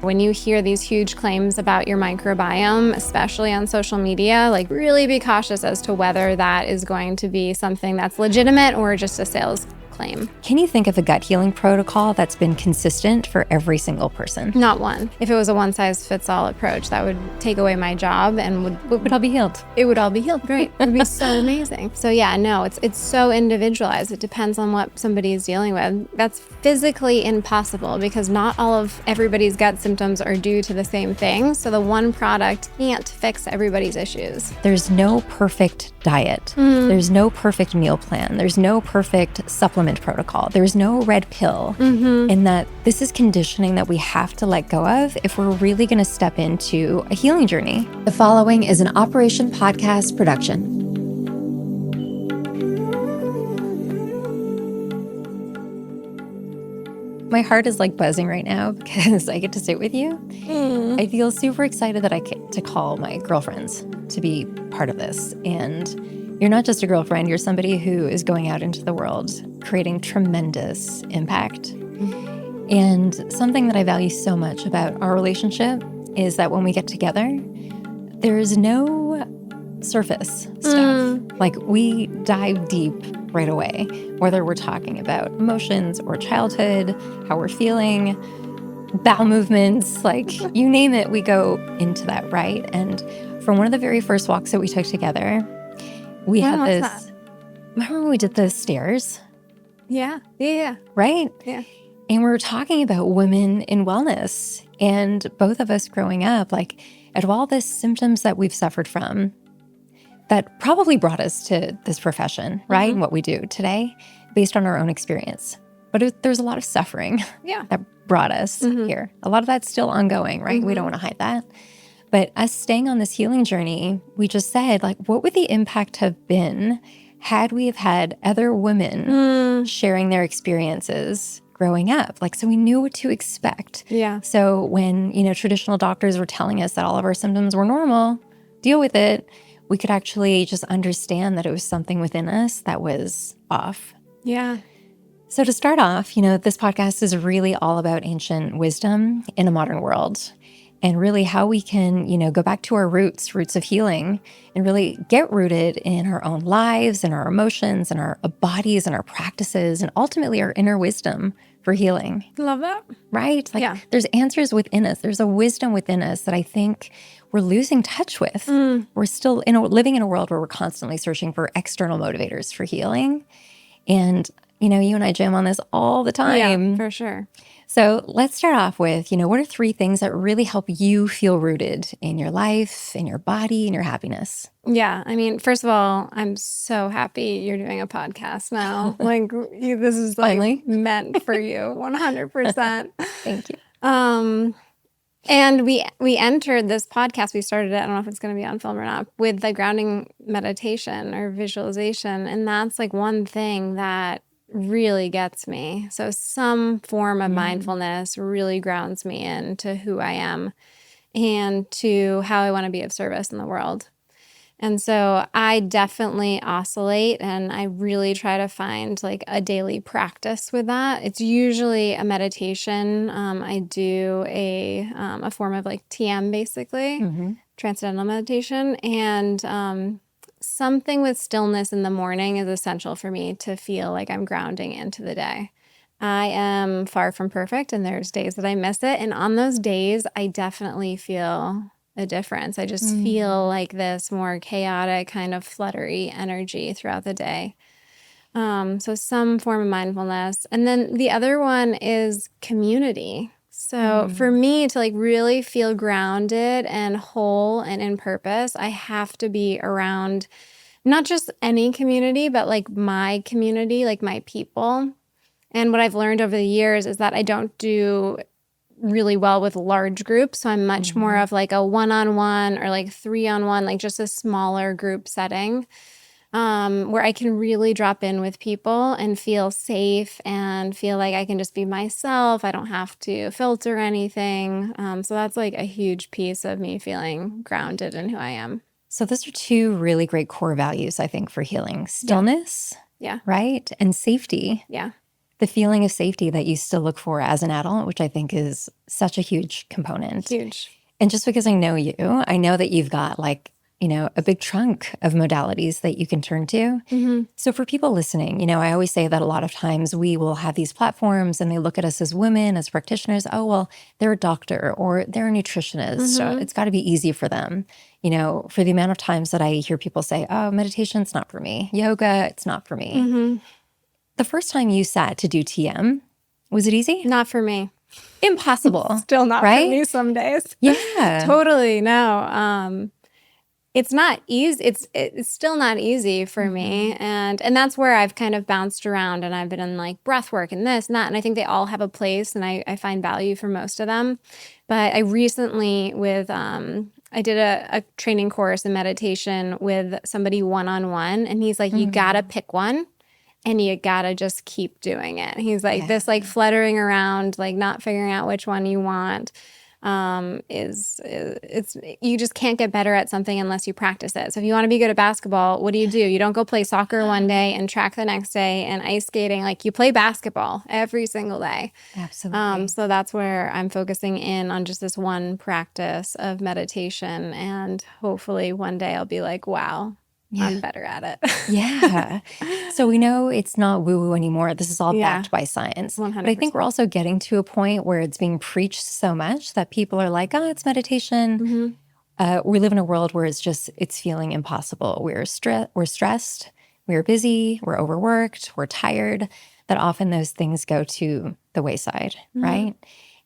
When you hear these huge claims about your microbiome, especially on social media, like really be cautious as to whether that is going to be something that's legitimate or just a sales claim. Can you think of a gut healing protocol that's been consistent for every single person? Not one. If it was a one-size-fits-all approach, that would take away my job and would all be healed. It would all be healed. Great. It would be so amazing. So yeah, no, it's so individualized. It depends on what somebody is dealing with. That's physically impossible because not all of everybody's gut symptoms are due to the same thing. So the one product can't fix everybody's issues. There's no perfect diet. There's no perfect meal plan. There's no perfect supplement protocol. There's no red pill. In that this is conditioning that we have to let go of if we're really going to step into a healing journey. The following is an Operation Podcast production. My heart is like buzzing right now because I get to sit with you. I feel super excited that I get to call my girlfriends to be part of this. And you're not just a girlfriend, you're somebody who is going out into the world, creating tremendous impact. And something that I value so much about our relationship is that when we get together, there's no surface stuff. Like we dive deep right away, whether we're talking about emotions or childhood, how we're feeling, bowel movements, like you name it, we go into that, right? And from one of the very first walks that we took together, we had this. Remember when we did the stairs? Yeah. Right? Yeah. And we were talking about women in wellness and both of us growing up, like out of all the symptoms that we've suffered from, that probably brought us to this profession, right? And what we do today based on our own experience. But there's a lot of suffering that brought us here. A lot of that's still ongoing, right? We don't want to hide that. But us staying on this healing journey, we just said, like, what would the impact have been had we have had other women sharing their experiences growing up? Like, so we knew what to expect. Yeah. So when, traditional doctors were telling us that all of our symptoms were normal, deal with it, we could actually just understand that it was something within us that was off. Yeah. So to start off, this podcast is really all about ancient wisdom in a modern world. And really how we can, go back to our roots of healing and really get rooted in our own lives and our emotions and our bodies and our practices and ultimately our inner wisdom for healing. Love that. Right? There's answers within us. There's a wisdom within us that I think we're losing touch with. We're still living in a world where we're constantly searching for external motivators for healing. And, you and I jam on this all the time. Yeah, for sure. So let's start off with, what are 3 things that really help you feel rooted in your life, in your body, in your happiness? Yeah. I mean, first of all, I'm so happy you're doing a podcast now. This is Finally. Meant for you 100%. Thank you. And we entered this podcast, we started it, I don't know if it's going to be on film or not, with the grounding meditation or visualization. And that's like one thing that really gets me. So some form of mindfulness really grounds me into who I am and to how I want to be of service in the world. And so I definitely oscillate and I really try to find like a daily practice with that. It's usually a meditation. I do a form of like TM basically, transcendental meditation. And something with stillness in the morning is essential for me to feel like I'm grounding into the day. I am far from perfect and there's days that I miss it. And on those days, I definitely feel a difference. I just feel like this more chaotic kind of fluttery energy throughout the day. So some form of mindfulness. And then the other one is community. So for me to like really feel grounded and whole and in purpose, I have to be around not just any community, but like my community, like my people. And what I've learned over the years is that I don't do really well with large groups. So I'm much more of like a one-on-one or like 3-on-1, like just a smaller group setting where I can really drop in with people and feel safe and feel like I can just be myself. I don't have to filter anything. So that's like a huge piece of me feeling grounded in who I am. So those are 2 really great core values, I think, for healing. Stillness, Yeah. right? And safety. Yeah. the feeling of safety that you still look for as an adult, which I think is such a huge component. Huge. And just because I know you, I know that you've got like, a big trunk of modalities that you can turn to. Mm-hmm. So for people listening, I always say that a lot of times we will have these platforms and they look at us as women, as practitioners. Oh, well, they're a doctor or they're a nutritionist. So it's got to be easy for them. For the amount of times that I hear people say, oh, meditation's not for me. Yoga, it's not for me. Mm-hmm. The first time you sat to do TM, was it easy? Not for me. Impossible. Still not right? for me some days. Yeah. Totally. No. It's not easy. It's still not easy for me. And that's where I've kind of bounced around, and I've been in like breath work and this and that. And I think they all have a place, and I find value for most of them. But I recently I did a training course in meditation with somebody one-on-one, and he's like, you gotta pick one. And you gotta just keep doing it. He's like, this like fluttering around, like not figuring out which one you want, you just can't get better at something unless you practice it. So if you want to be good at basketball, what do? You don't go play soccer one day and track the next day and ice skating. Like you play basketball every single day. Absolutely. So that's where I'm focusing in on just this one practice of meditation, and hopefully one day I'll be like, wow. Yeah. I'm better at it. Yeah. So we know it's not woo-woo anniemore. This is all backed by science. 100%. But I think we're also getting to a point where it's being preached so much that people are like, oh, it's meditation. We live in a world where it's feeling impossible. We're stressed, we're busy, we're overworked, we're tired, that often those things go to the wayside, right?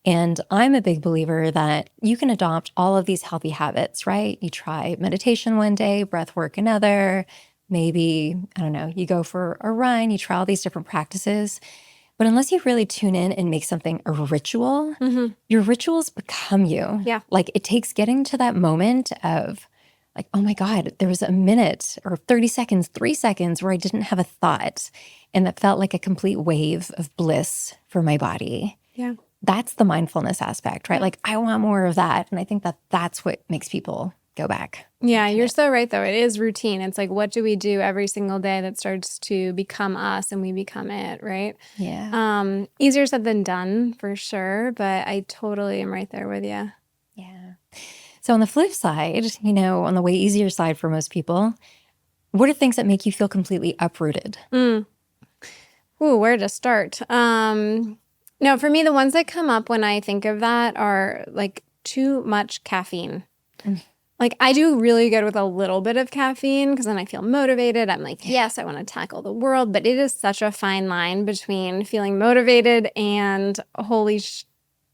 And I'm a big believer that you can adopt all of these healthy habits, right? You try meditation one day, breath work another, maybe, I don't know, you go for a run, you try all these different practices. But unless you really tune in and make something a ritual, your rituals become you. Yeah. Like it takes getting to that moment of like, oh my God, there was a minute or 30 seconds, 3 seconds where I didn't have a thought. And that felt like a complete wave of bliss for my body. Yeah. That's the mindfulness aspect, right? Like I want more of that. And I think that that's what makes people go back. Yeah, you're so right, though. It is routine. It's like, what do we do every single day that starts to become us and we become it, right? Yeah. Easier said than done, for sure. But I totally am right there with you. Yeah. So on the flip side, on the way easier side for most people, what are things that make you feel completely uprooted? Ooh, where to start? No, for me, the ones that come up when I think of that are like too much caffeine. Like I do really good with a little bit of caffeine because then I feel motivated. I'm like, yes, I want to tackle the world. But it is such a fine line between feeling motivated and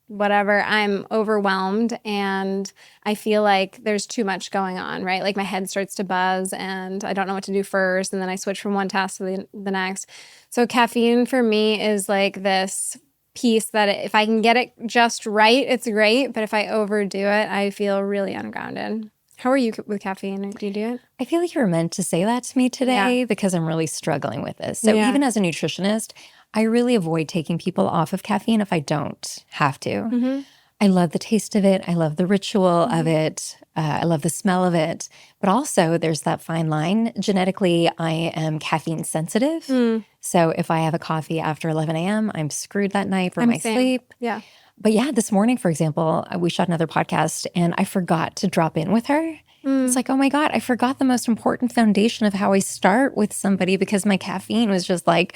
whatever, I'm overwhelmed and I feel like there's too much going on, right? Like my head starts to buzz and I don't know what to do first. And then I switch from one task to the next. So caffeine for me is like this piece that if I can get it just right, it's great. But if I overdo it, I feel really ungrounded. How are you with caffeine? Do you do it? I feel like you were meant to say that to me today because I'm really struggling with this. So even as a nutritionist, I really avoid taking people off of caffeine if I don't have to. I love the taste of it. I love the ritual of it. I love the smell of it. But also there's that fine line. Genetically, I am caffeine sensitive. So if I have a coffee after 11 a.m., I'm screwed that night for my sleep. Yeah. But yeah, this morning, for example, we shot another podcast and I forgot to drop in with her. It's like, oh my God, I forgot the most important foundation of how I start with somebody because my caffeine was just like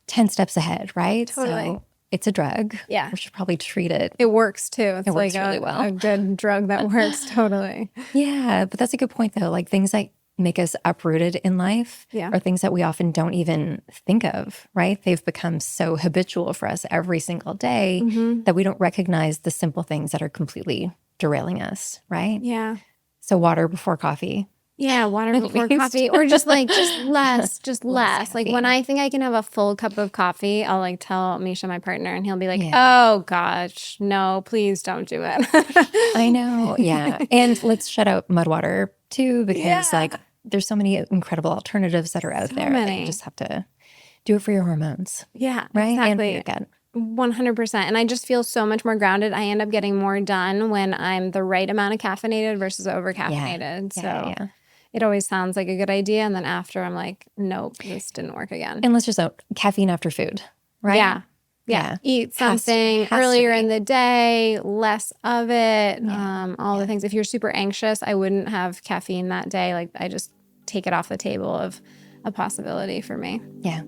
10 steps ahead, right? Totally. So it's a drug. Yeah. We should probably treat it. It works too. It's It works like really well. a good drug that works totally. Yeah, but that's a good point though. Like things that make us uprooted in life are things that we often don't even think of, right? They've become so habitual for us every single day that we don't recognize the simple things that are completely derailing us, right? Yeah. So water before coffee. Yeah, water before coffee, or just less. Less Like when I think I can have a full cup of coffee, I'll like tell Misha, my partner, and he'll be like, Yeah. "Oh gosh, no, please don't do it." I know, yeah. And let's shut out mud water too, because like there's so many incredible alternatives that are out there. That you just have to do it for your hormones. Yeah, right? exactly. And for your gut. 100%. And I just feel so much more grounded. I end up getting more done when I'm the right amount of caffeinated versus over caffeinated. So it always sounds like a good idea. And then after I'm like, nope, this didn't work again. And let's just note, caffeine after food. right? Yeah. Yeah. Eat Has to- something has to earlier be. in the day, less of it, Yeah. all the things. If you're super anxious, I wouldn't have caffeine that day. Like I just take it off the table of a possibility for me. Yeah.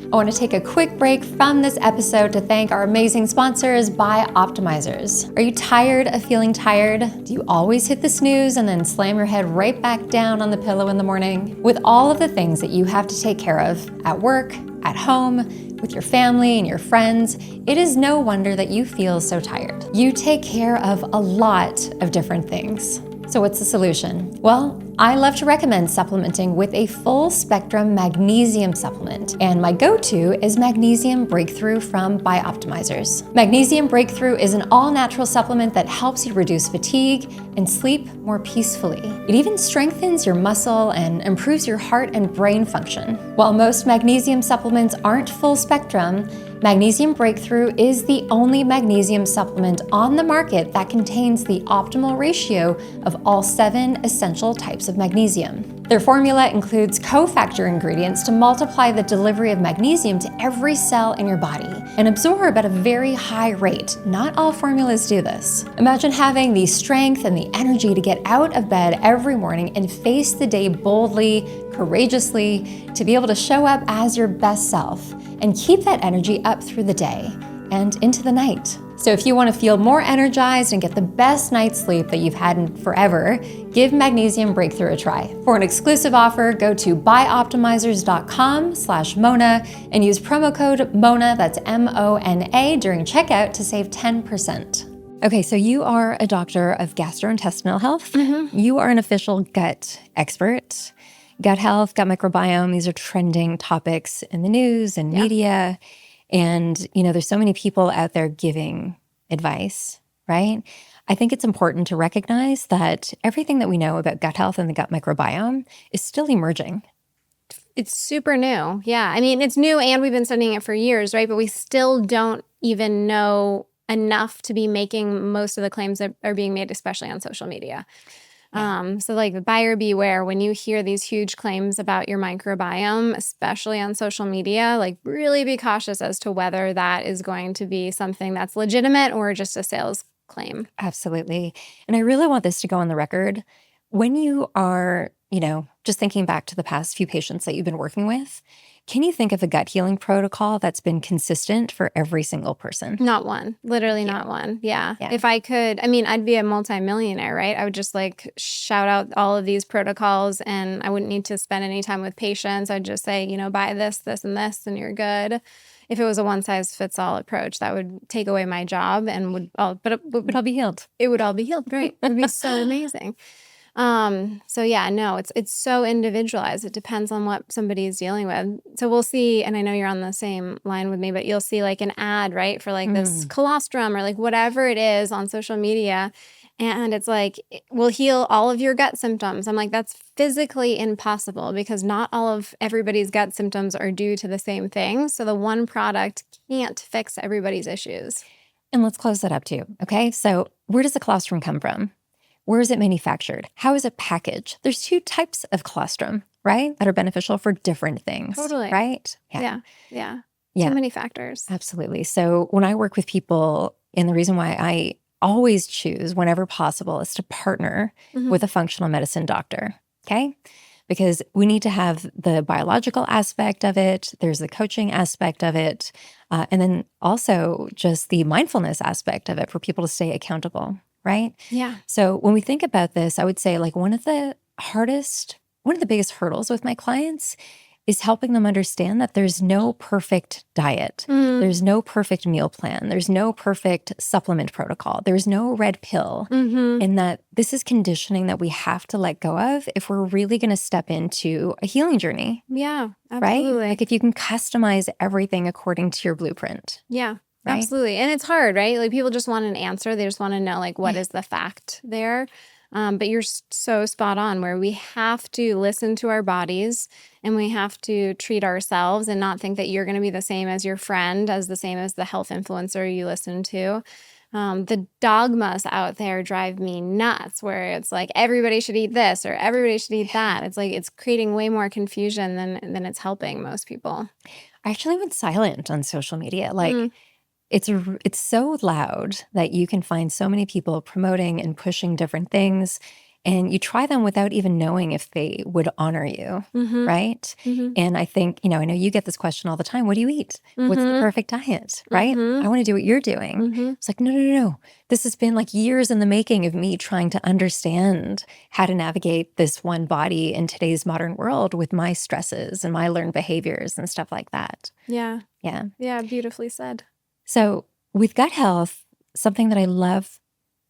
I want to take a quick break from this episode to thank our amazing sponsors, Bioptimizers. Are you tired of feeling tired? Do you always hit the snooze and then slam your head right back down on the pillow in the morning? With all of the things that you have to take care of at work, at home, with your family and your friends, it is no wonder that you feel so tired. You take care of a lot of different things. So what's the solution? Well, I love to recommend supplementing with a full spectrum magnesium supplement, and my go-to is Magnesium Breakthrough from Bioptimizers. Magnesium Breakthrough is an all-natural supplement that helps you reduce fatigue and sleep more peacefully. It even strengthens your muscle and improves your heart and brain function. While most magnesium supplements aren't full spectrum, Magnesium Breakthrough is the only magnesium supplement on the market that contains the optimal ratio of all 7 essential types of magnesium. Their formula includes cofactor ingredients to multiply the delivery of magnesium to every cell in your body and absorb at a very high rate. Not all formulas do this. Imagine having the strength and the energy to get out of bed every morning and face the day boldly, courageously, to be able to show up as your best self and keep that energy up through the day and into the night. So if you want to feel more energized and get the best night's sleep that you've had in forever, give Magnesium Breakthrough a try. For an exclusive offer, go to bioptimizers.com/Mona and use promo code MONA, that's MONA, during checkout to save 10%. Okay, so you are a doctor of gastrointestinal health. You are an official gut expert. Gut health, gut microbiome, these are trending topics in the news and media. And, there's so many people out there giving advice, right? I think it's important to recognize that everything that we know about gut health and the gut microbiome is still emerging. It's super new. Yeah. I mean, it's new and we've been studying it for years, right? But we still don't even know enough to be making most of the claims that are being made, especially on social media. So like buyer beware when you hear these huge claims about your microbiome, especially on social media, like really be cautious as to whether that is going to be something that's legitimate or just a sales claim. Absolutely. And I really want this to go on the record. When you are, just thinking back to the past few patients that you've been working with, can you think of a gut healing protocol that's been consistent for every single person? Not one, literally not one. Yeah. Yeah. If I could, I mean, I'd be a multimillionaire, right? I would just like shout out all of these protocols and I wouldn't need to spend any time with patients. I'd just say, buy this, this, and this, and you're good. If it was a one size fits all approach, that would take away my job and would all be healed. It would all be healed. Right. It would be so amazing. So yeah, no, it's so individualized. It depends on what somebody is dealing with. So we'll see, and I know you're on the same line with me, but you'll see like an ad, right, for like this colostrum or like whatever it is on social media. And it's like, it will heal all of your gut symptoms. I'm like, that's physically impossible because not all of everybody's gut symptoms are due to the same thing. So the one product can't fix everybody's issues. And let's close that up too. Okay. So where does the colostrum come from? Where is it manufactured? How is it packaged? There's 2 types of colostrum, right? That are beneficial for different things. Totally. Right? Yeah. Too many factors. Absolutely. So when I work with people, and the reason why I always choose whenever possible is to partner with a functional medicine doctor. Okay. Because we need to have the biological aspect of it. There's the coaching aspect of it. And then also just the mindfulness aspect of it for people to stay accountable. Right? Yeah. So when we think about this, I would say like one of the biggest hurdles with my clients is helping them understand that there's no perfect diet. There's no perfect meal plan. There's no perfect supplement protocol. There's no red pill. And that this is conditioning that we have to let go of if we're really going to step into a healing journey. Yeah, absolutely. Right? Like if you can customize everything according to your blueprint. Yeah. Right? Absolutely. And it's hard, right? Like people just want an answer. They just want to know like what is the fact there. But you're so spot on where we have to listen to our bodies and we have to treat ourselves and not think that you're going to be the same as your friend, as the same as the health influencer you listen to. The dogmas out there drive me nuts, where it's like everybody should eat this or everybody should eat that. It's like it's creating way more confusion than it's helping most people. I actually went silent on social media. Like, Mm, it's so loud that you can find so many people promoting and pushing different things, and you try them without even knowing if they would honor you, mm-hmm, right? mm-hmm, And I think, I know you get this question all the time. What do you eat? What's the mm-hmm, perfect diet, right? mm-hmm, I want to do what you're doing. mm-hmm. It's like, no, no, no, no. This has been like years in the making of me trying to understand how to navigate this one body in today's modern world with my stresses and my learned behaviors and stuff like that. Yeah. Yeah. Yeah. Beautifully said. So, with gut health, something that I love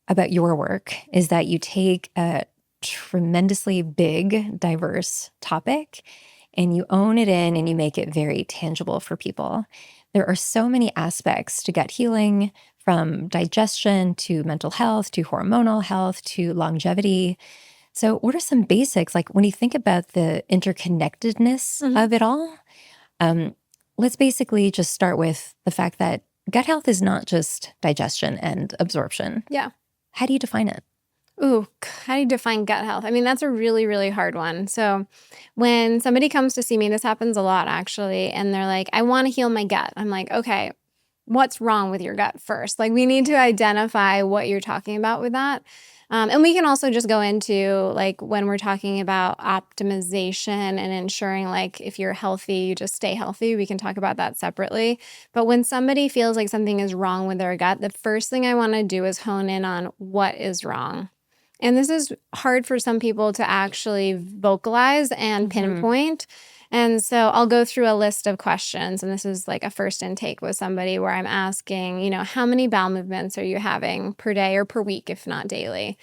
about your work is that you take a tremendously big, diverse topic and you own it in and you make it very tangible for people. There are so many aspects to gut healing, from digestion to mental health to hormonal health to longevity. So, what are some basics? Like when you think about the interconnectedness Mm-hmm. of it all, um, let's basically just start with the fact that gut health is not just digestion and absorption. Yeah. How do you define it? Ooh, how do you define gut health? I mean, that's a really, really hard one. So, when somebody comes to see me, this happens a lot actually, and they're like, I want to heal my gut. I'm like, okay, what's wrong with your gut first? Like, we need to identify what you're talking about with that. And we can also just go into like when we're talking about optimization and ensuring like if you're healthy, you just stay healthy. We can talk about that separately. But when somebody feels like something is wrong with their gut, the first thing I want to do is hone in on what is wrong. And this is hard for some people to actually vocalize and pinpoint. And so I'll go through a list of questions. And this is like a first intake with somebody where I'm asking, how many bowel movements are you having per day or per week, if not daily?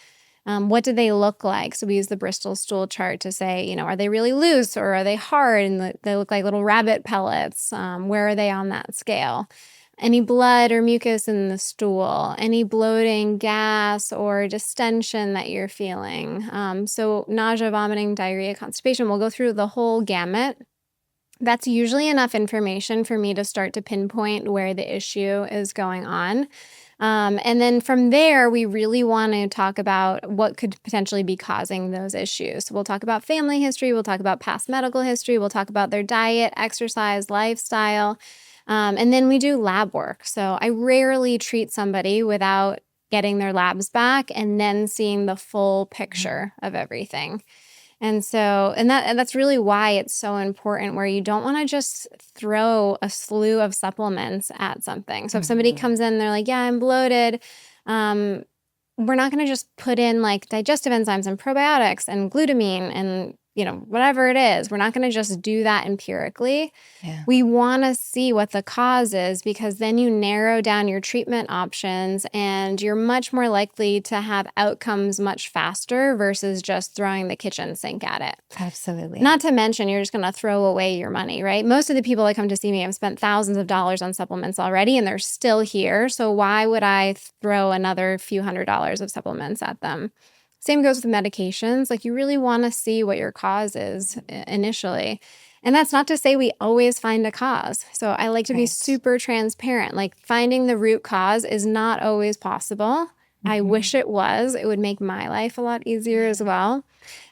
What do they look like? So we use the Bristol stool chart to say, are they really loose or are they hard? And they look like little rabbit pellets. Where are they on that scale? Any blood or mucus in the stool, any bloating, gas, or distension that you're feeling. So nausea, vomiting, diarrhea, constipation, we'll go through the whole gamut. That's usually enough information for me to start to pinpoint where the issue is going on. And then from there, we really want to talk about what could potentially be causing those issues. So we'll talk about family history, we'll talk about past medical history, we'll talk about their diet, exercise, lifestyle. And then we do lab work. So I rarely treat somebody without getting their labs back and then seeing the full picture of everything. And so, and that's really why it's so important, where you don't want to just throw a slew of supplements at something. So if somebody comes in, they're like, yeah, I'm bloated. We're not going to just put in like digestive enzymes and probiotics and glutamine and whatever it is. We're not going to just do that empirically. Yeah. We want to see what the cause is, because then you narrow down your treatment options and you're much more likely to have outcomes much faster versus just throwing the kitchen sink at it. Absolutely. Not to mention, you're just going to throw away your money, right? Most of the people that come to see me have spent thousands of dollars on supplements already and they're still here. So why would I throw another few $100s of supplements at them? Same goes with medications. Like, you really want to see what your cause is initially. And that's not to say we always find a cause. So I like to be super transparent. Like, finding the root cause is not always possible. I wish it was. It would make my life a lot easier as well.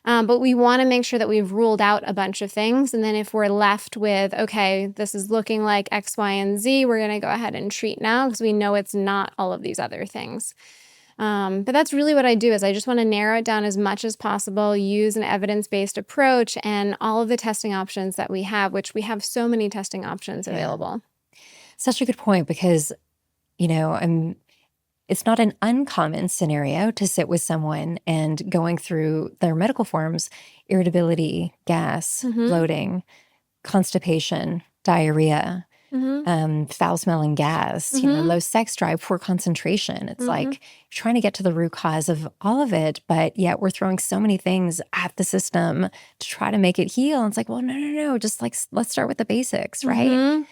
But we want to make sure that we've ruled out a bunch of things. And then if we're left with, okay, this is looking like X, Y, and Z, we're going to go ahead and treat now because we know it's not all of these other things. But that's really what I do, is I just want to narrow it down as much as possible, use an evidence-based approach and all of the testing options that we have, which we have so many testing options available. Such a good point, because, it's not an uncommon scenario to sit with someone and going through their medical forms: irritability, gas, bloating, constipation, diarrhea, foul-smelling gas, low sex drive, poor concentration. It's like you're trying to get to the root cause of all of it, but yet we're throwing so many things at the system to try to make it heal. And it's like, well, no, just like, let's start with the basics, right?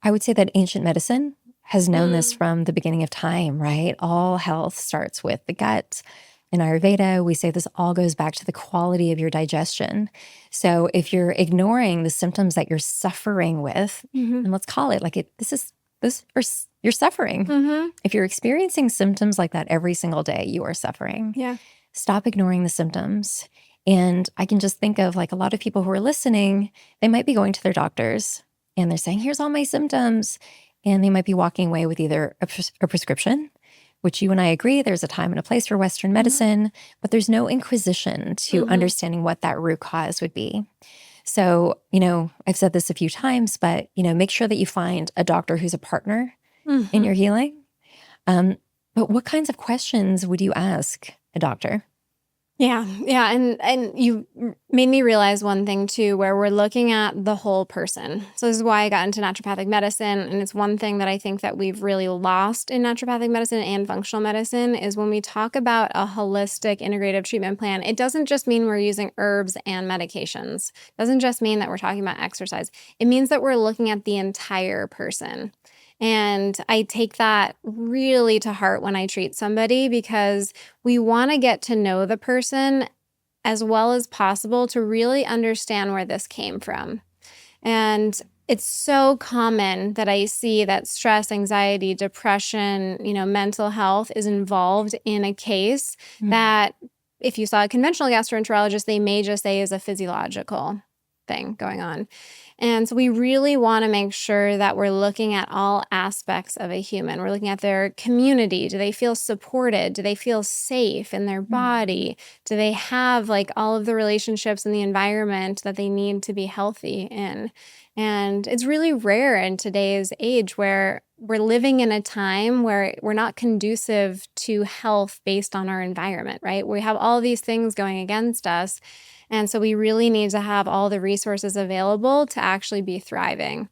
I would say that ancient medicine has known this from the beginning of time, right? All health starts with the gut. In Ayurveda, we say this all goes back to the quality of your digestion. So if you're ignoring the symptoms that you're suffering with, and let's call it like this is you're suffering. Mm-hmm. If you're experiencing symptoms like that every single day, you are suffering. Yeah. Stop ignoring the symptoms. And I can just think of like a lot of people who are listening, they might be going to their doctors and they're saying, here's all my symptoms. And they might be walking away with either a prescription, which you and I agree, there's a time and a place for Western medicine, but there's no inquisition to understanding what that root cause would be. So, I've said this a few times, but, make sure that you find a doctor who's a partner in your healing. But what kinds of questions would you ask a doctor? Yeah. Yeah. And you made me realize one thing too, where we're looking at the whole person. So this is why I got into naturopathic medicine. And it's one thing that I think that we've really lost in naturopathic medicine and functional medicine is when we talk about a holistic integrative treatment plan, it doesn't just mean we're using herbs and medications. It doesn't just mean that we're talking about exercise. It means that we're looking at the entire person. And I take that really to heart when I treat somebody because we want to get to know the person as well as possible to really understand where this came from. And it's so common that I see that stress, anxiety, depression, mental health is involved in a case that if you saw a conventional gastroenterologist, they may just say is a physiological thing going on. And so we really want to make sure that we're looking at all aspects of a human. We're looking at their community. Do they feel supported? Do they feel safe in their body? Do they have like all of the relationships in the environment that they need to be healthy in? And it's really rare in today's age where we're living in a time where we're not conducive to health based on our environment, right? We have all these things going against us. And so we really need to have all the resources available to actually be thriving.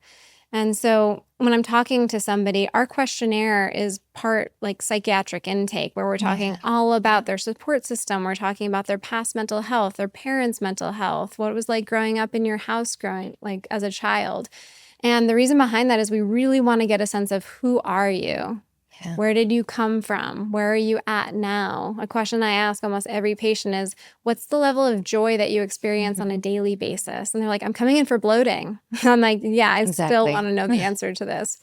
And so when I'm talking to somebody, our questionnaire is part like psychiatric intake, where we're talking all about their support system. We're talking about their past mental health, their parents' mental health, what it was like growing up in your house, growing like as a child. And the reason behind that is we really want to get a sense of who are you? Yeah. Where did you come from? Where are you at now? A question I ask almost every patient is, what's the level of joy that you experience on a daily basis? And they're like, I'm coming in for bloating. I'm like, yeah, I still want to know the answer to this.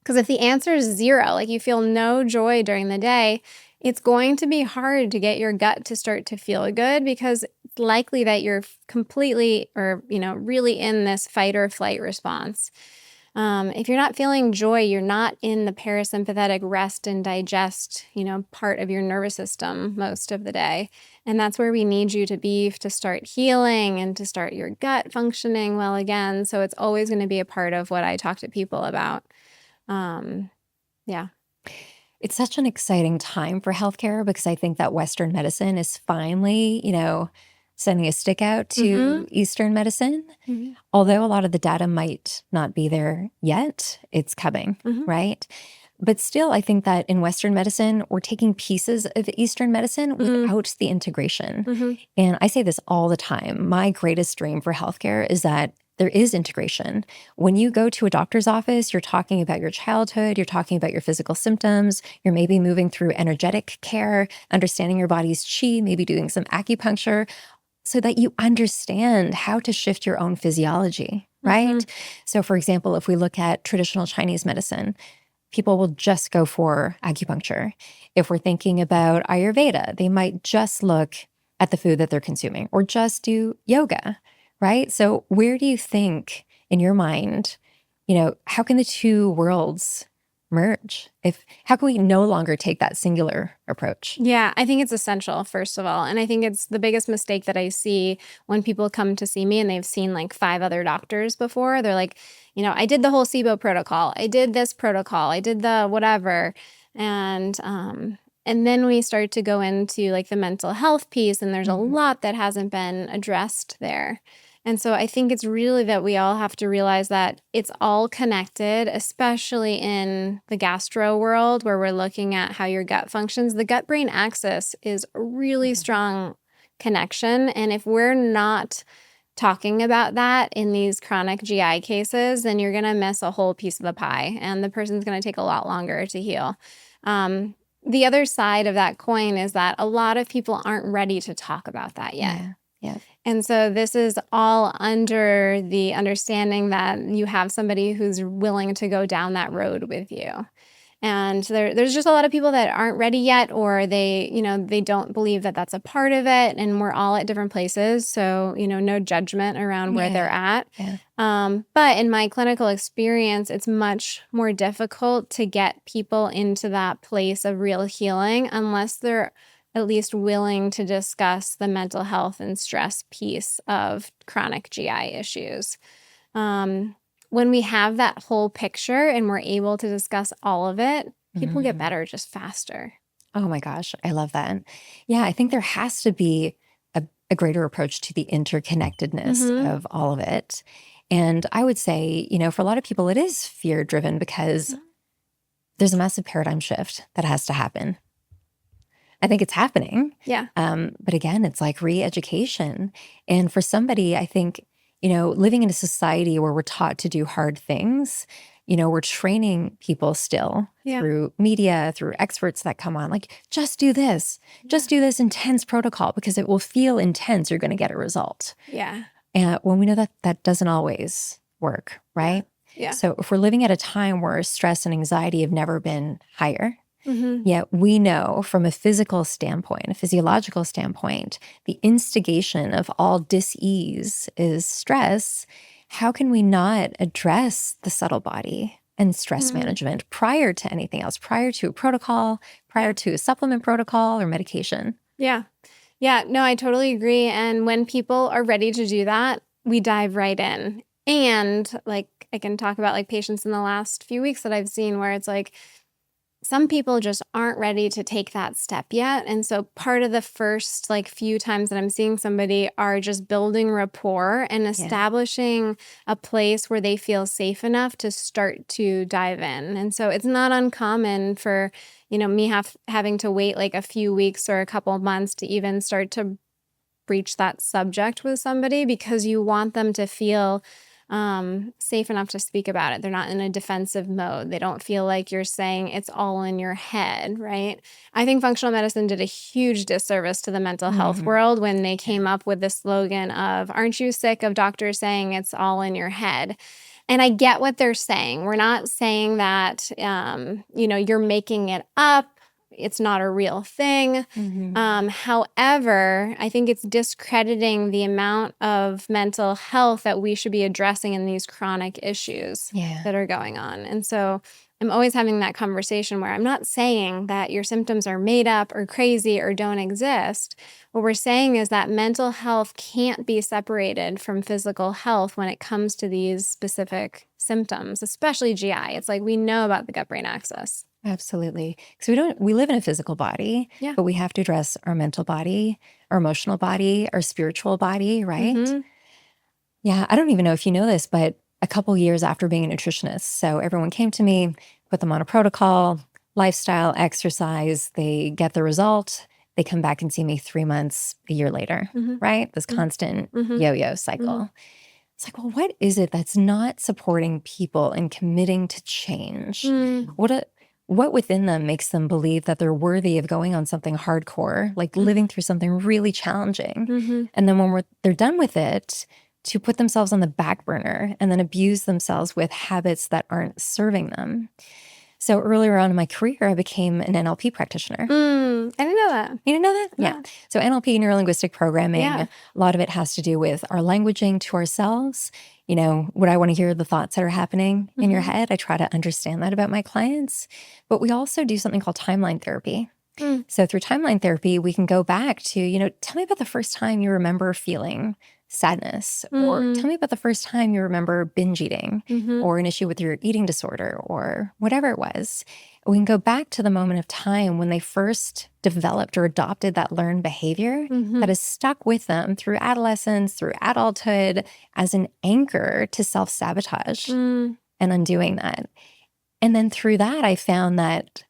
Because if the answer is 0, like you feel no joy during the day, it's going to be hard to get your gut to start to feel good because it's likely that you're completely or, really in this fight or flight response. If you're not feeling joy, you're not in the parasympathetic rest and digest, part of your nervous system most of the day. And that's where we need you to be to start healing and to start your gut functioning well again. So it's always going to be a part of what I talk to people about. Yeah. It's such an exciting time for healthcare because I think that Western medicine is finally, sending a stick out to Eastern medicine. Although a lot of the data might not be there yet, it's coming, right? But still, I think that in Western medicine, we're taking pieces of Eastern medicine without the integration. And I say this all the time. My greatest dream for healthcare is that there is integration. When you go to a doctor's office, you're talking about your childhood, you're talking about your physical symptoms, you're maybe moving through energetic care, understanding your body's chi, maybe doing some acupuncture, so that you understand how to shift your own physiology, right? So for example, if we look at traditional Chinese medicine, people will just go for acupuncture. If we're thinking about Ayurveda, they might just look at the food that they're consuming or just do yoga, right? So where do you think in your mind, how can the two worlds merge? How can we no longer take that singular approach? Yeah, I think it's essential, first of all. And I think it's the biggest mistake that I see when people come to see me and they've seen like 5 other doctors before. They're like, I did the whole SIBO protocol. I did this protocol. I did the whatever. And then we start to go into like the mental health piece, and there's a lot that hasn't been addressed there. And so I think it's really that we all have to realize that it's all connected, especially in the gastro world where we're looking at how your gut functions. The gut-brain axis is a really strong connection. And if we're not talking about that in these chronic GI cases, then you're going to miss a whole piece of the pie, and the person's going to take a lot longer to heal. The other side of that coin is that a lot of people aren't ready to talk about that yet. Yeah. And so this is all under the understanding that you have somebody who's willing to go down that road with you. And there's just a lot of people that aren't ready yet, or they don't believe that that's a part of it. And we're all at different places. So, no judgment around where they're at. Yeah. But in my clinical experience, it's much more difficult to get people into that place of real healing unless they're at least willing to discuss the mental health and stress piece of chronic GI issues. When we have that whole picture and we're able to discuss all of it, people get better just faster. Oh my gosh, I love that. Yeah, I think there has to be a greater approach to the interconnectedness of all of it. And I would say, for a lot of people, it is fear driven because there's a massive paradigm shift that has to happen. I think it's happening. Yeah. But again, it's like re-education. And for somebody, I think, living in a society where we're taught to do hard things, we're training people still through media, through experts that come on, like, just do this intense protocol because it will feel intense. You're going to get a result. Yeah. And when we know that that doesn't always work, right? Yeah. So if we're living at a time where stress and anxiety have never been higher, Mm-hmm. yet we know from a physical standpoint, a physiological standpoint, the instigation of all dis-ease is stress. How can we not address the subtle body and stress management prior to anything else, prior to a protocol, prior to a supplement protocol or medication? Yeah. Yeah. No, I totally agree. And when people are ready to do that, we dive right in. And like, I can talk about like patients in the last few weeks that I've seen where it's like, some people just aren't ready to take that step yet. And so part of the first like few times that I'm seeing somebody are just building rapport and establishing a place where they feel safe enough to start to dive in. And so it's not uncommon for, me having to wait like a few weeks or a couple of months to even start to breach that subject with somebody because you want them to feel safe enough to speak about it. They're not in a defensive mode. They don't feel like you're saying it's all in your head, right? I think functional medicine did a huge disservice to the mental health world when they came up with the slogan of, aren't you sick of doctors saying it's all in your head? And I get what they're saying. We're not saying that, you're making it up. It's not a real thing. However, I think it's discrediting the amount of mental health that we should be addressing in these chronic issues that are going on. And so I'm always having that conversation where I'm not saying that your symptoms are made up or crazy or don't exist. What we're saying is that mental health can't be separated from physical health when it comes to these specific symptoms, especially GI. It's like we know about the gut-brain axis. Absolutely. Because we live in a physical body, but we have to address our mental body, our emotional body, our spiritual body, right? Yeah. I don't even know if you know this, but a couple years after being a nutritionist, so everyone came to me, put them on a protocol, lifestyle, exercise, they get the result, they come back and see me 3 months, a year later, right? This constant yo-yo cycle. It's like, well, what is it that's not supporting people and committing to change? What within them makes them believe that they're worthy of going on something hardcore, like living through something really challenging? And then when they're done with it, to put themselves on the back burner and then abuse themselves with habits that aren't serving them. So earlier on in my career, I became an NLP practitioner. I didn't know that. You didn't know that? Yeah. So NLP, neuro-linguistic programming, a lot of it has to do with our languaging to ourselves. Would I want to hear the thoughts that are happening in your head? I try to understand that about my clients. But we also do something called timeline therapy. So through timeline therapy, we can go back to, tell me about the first time you remember feeling sadness, or tell me about the first time you remember binge eating or an issue with your eating disorder or whatever it was. We can go back to the moment of time when they first developed or adopted that learned behavior that has stuck with them through adolescence, through adulthood, as an anchor to self-sabotage and undoing that. And then through that, I found that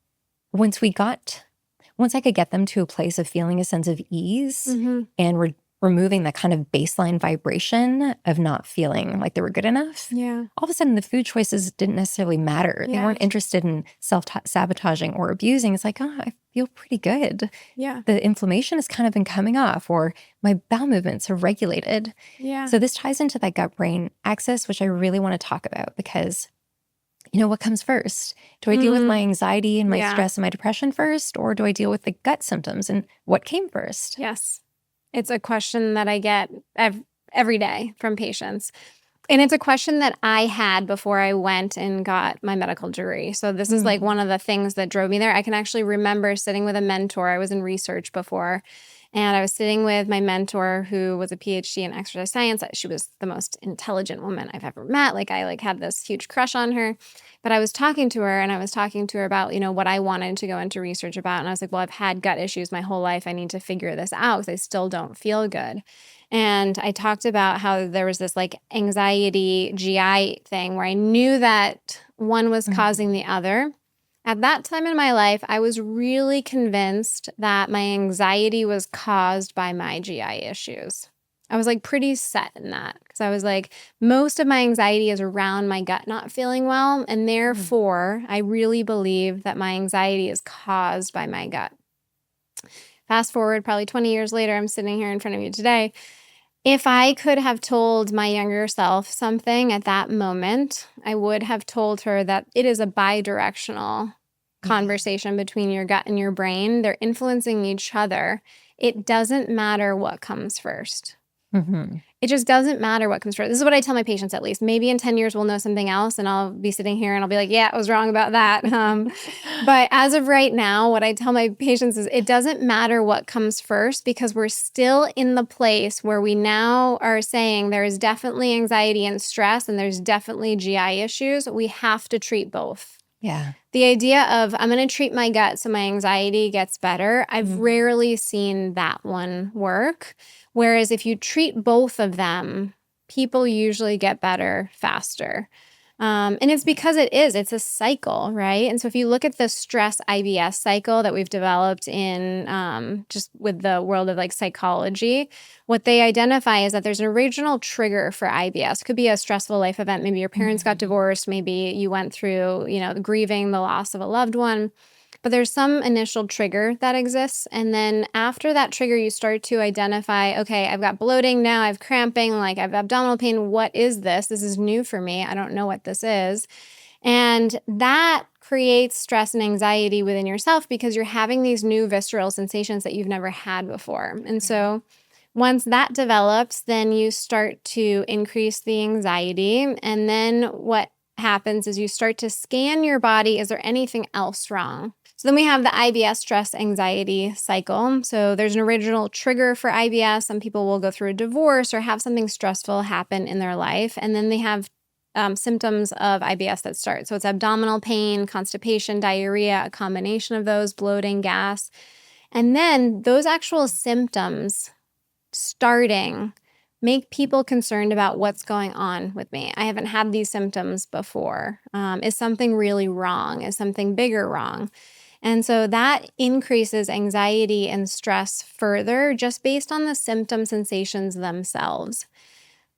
once I could get them to a place of feeling a sense of ease and removing that kind of baseline vibration of not feeling like they were good enough, Yeah. all of a sudden the food choices didn't necessarily matter. They Yeah. weren't interested in self-sabotaging or abusing. It's like, oh, I feel pretty good. Yeah. The inflammation has kind of been coming off, or my bowel movements have regulated. Yeah. So this ties into that gut-brain axis, which I really want to talk about because, you know, what comes first? Do I deal with my anxiety and my stress and my depression first, or do I deal with the gut symptoms and what came first? Yes. It's a question that I get every day from patients. And it's a question that I had before I went and got my medical degree. So this is like one of the things that drove me there. I can actually remember sitting with a mentor. I was in research before, and I was sitting with my mentor who was a PhD in exercise science. She was the most intelligent woman I've ever met. Like I had this huge crush on her. But I was talking to her, and I was talking to her about, you know, what I wanted to go into research about. And I was like, well, I've had gut issues my whole life. I need to figure this out because I still don't feel good. And I talked about how there was this like anxiety GI thing where I knew that one was causing the other. At that time in my life, I was really convinced that my anxiety was caused by my GI issues. I was like pretty set in that because I was like, most of my anxiety is around my gut not feeling well. And therefore, I really believe that my anxiety is caused by my gut. Fast forward probably 20 years later, I'm sitting here in front of you today. If I could have told my younger self something at that moment, I would have told her that it is a bi-directional conversation between your gut and your brain. They're influencing each other. It doesn't matter what comes first. It just doesn't matter what comes first. This is what I tell my patients, at least. Maybe in 10 years, we'll know something else, and I'll be sitting here and I'll be like, yeah, I was wrong about that. But as of right now, what I tell my patients is it doesn't matter what comes first because we're still in the place where we now are saying there is definitely anxiety and stress and there's definitely GI issues. We have to treat both. Yeah. The idea of I'm going to treat my gut so my anxiety gets better, I've rarely seen that one work. Whereas if you treat both of them, people usually get better faster. And it's because it's a cycle, right? And so if you look at the stress IBS cycle that we've developed in just with the world of like psychology, what they identify is that there's an original trigger for IBS. It could be a stressful life event. Maybe your parents got divorced. Maybe you went through, grieving the loss of a loved one. But there's some initial trigger that exists. And then after that trigger, you start to identify, okay, I've got bloating now, I have cramping, like I have abdominal pain. What is this? This is new for me. I don't know what this is. And that creates stress and anxiety within yourself because you're having these new visceral sensations that you've never had before. And so once that develops, then you start to increase the anxiety. And then what happens is you start to scan your body. Is there anything else wrong? So then we have the IBS stress anxiety cycle. So there's an original trigger for IBS. Some people will go through a divorce or have something stressful happen in their life. And then they have symptoms of IBS that start. So it's abdominal pain, constipation, diarrhea, a combination of those, bloating, gas. And then those actual symptoms starting make people concerned about what's going on with me. I haven't had these symptoms before. Is something really wrong? Is something bigger wrong? And so that increases anxiety and stress further just based on the symptom sensations themselves.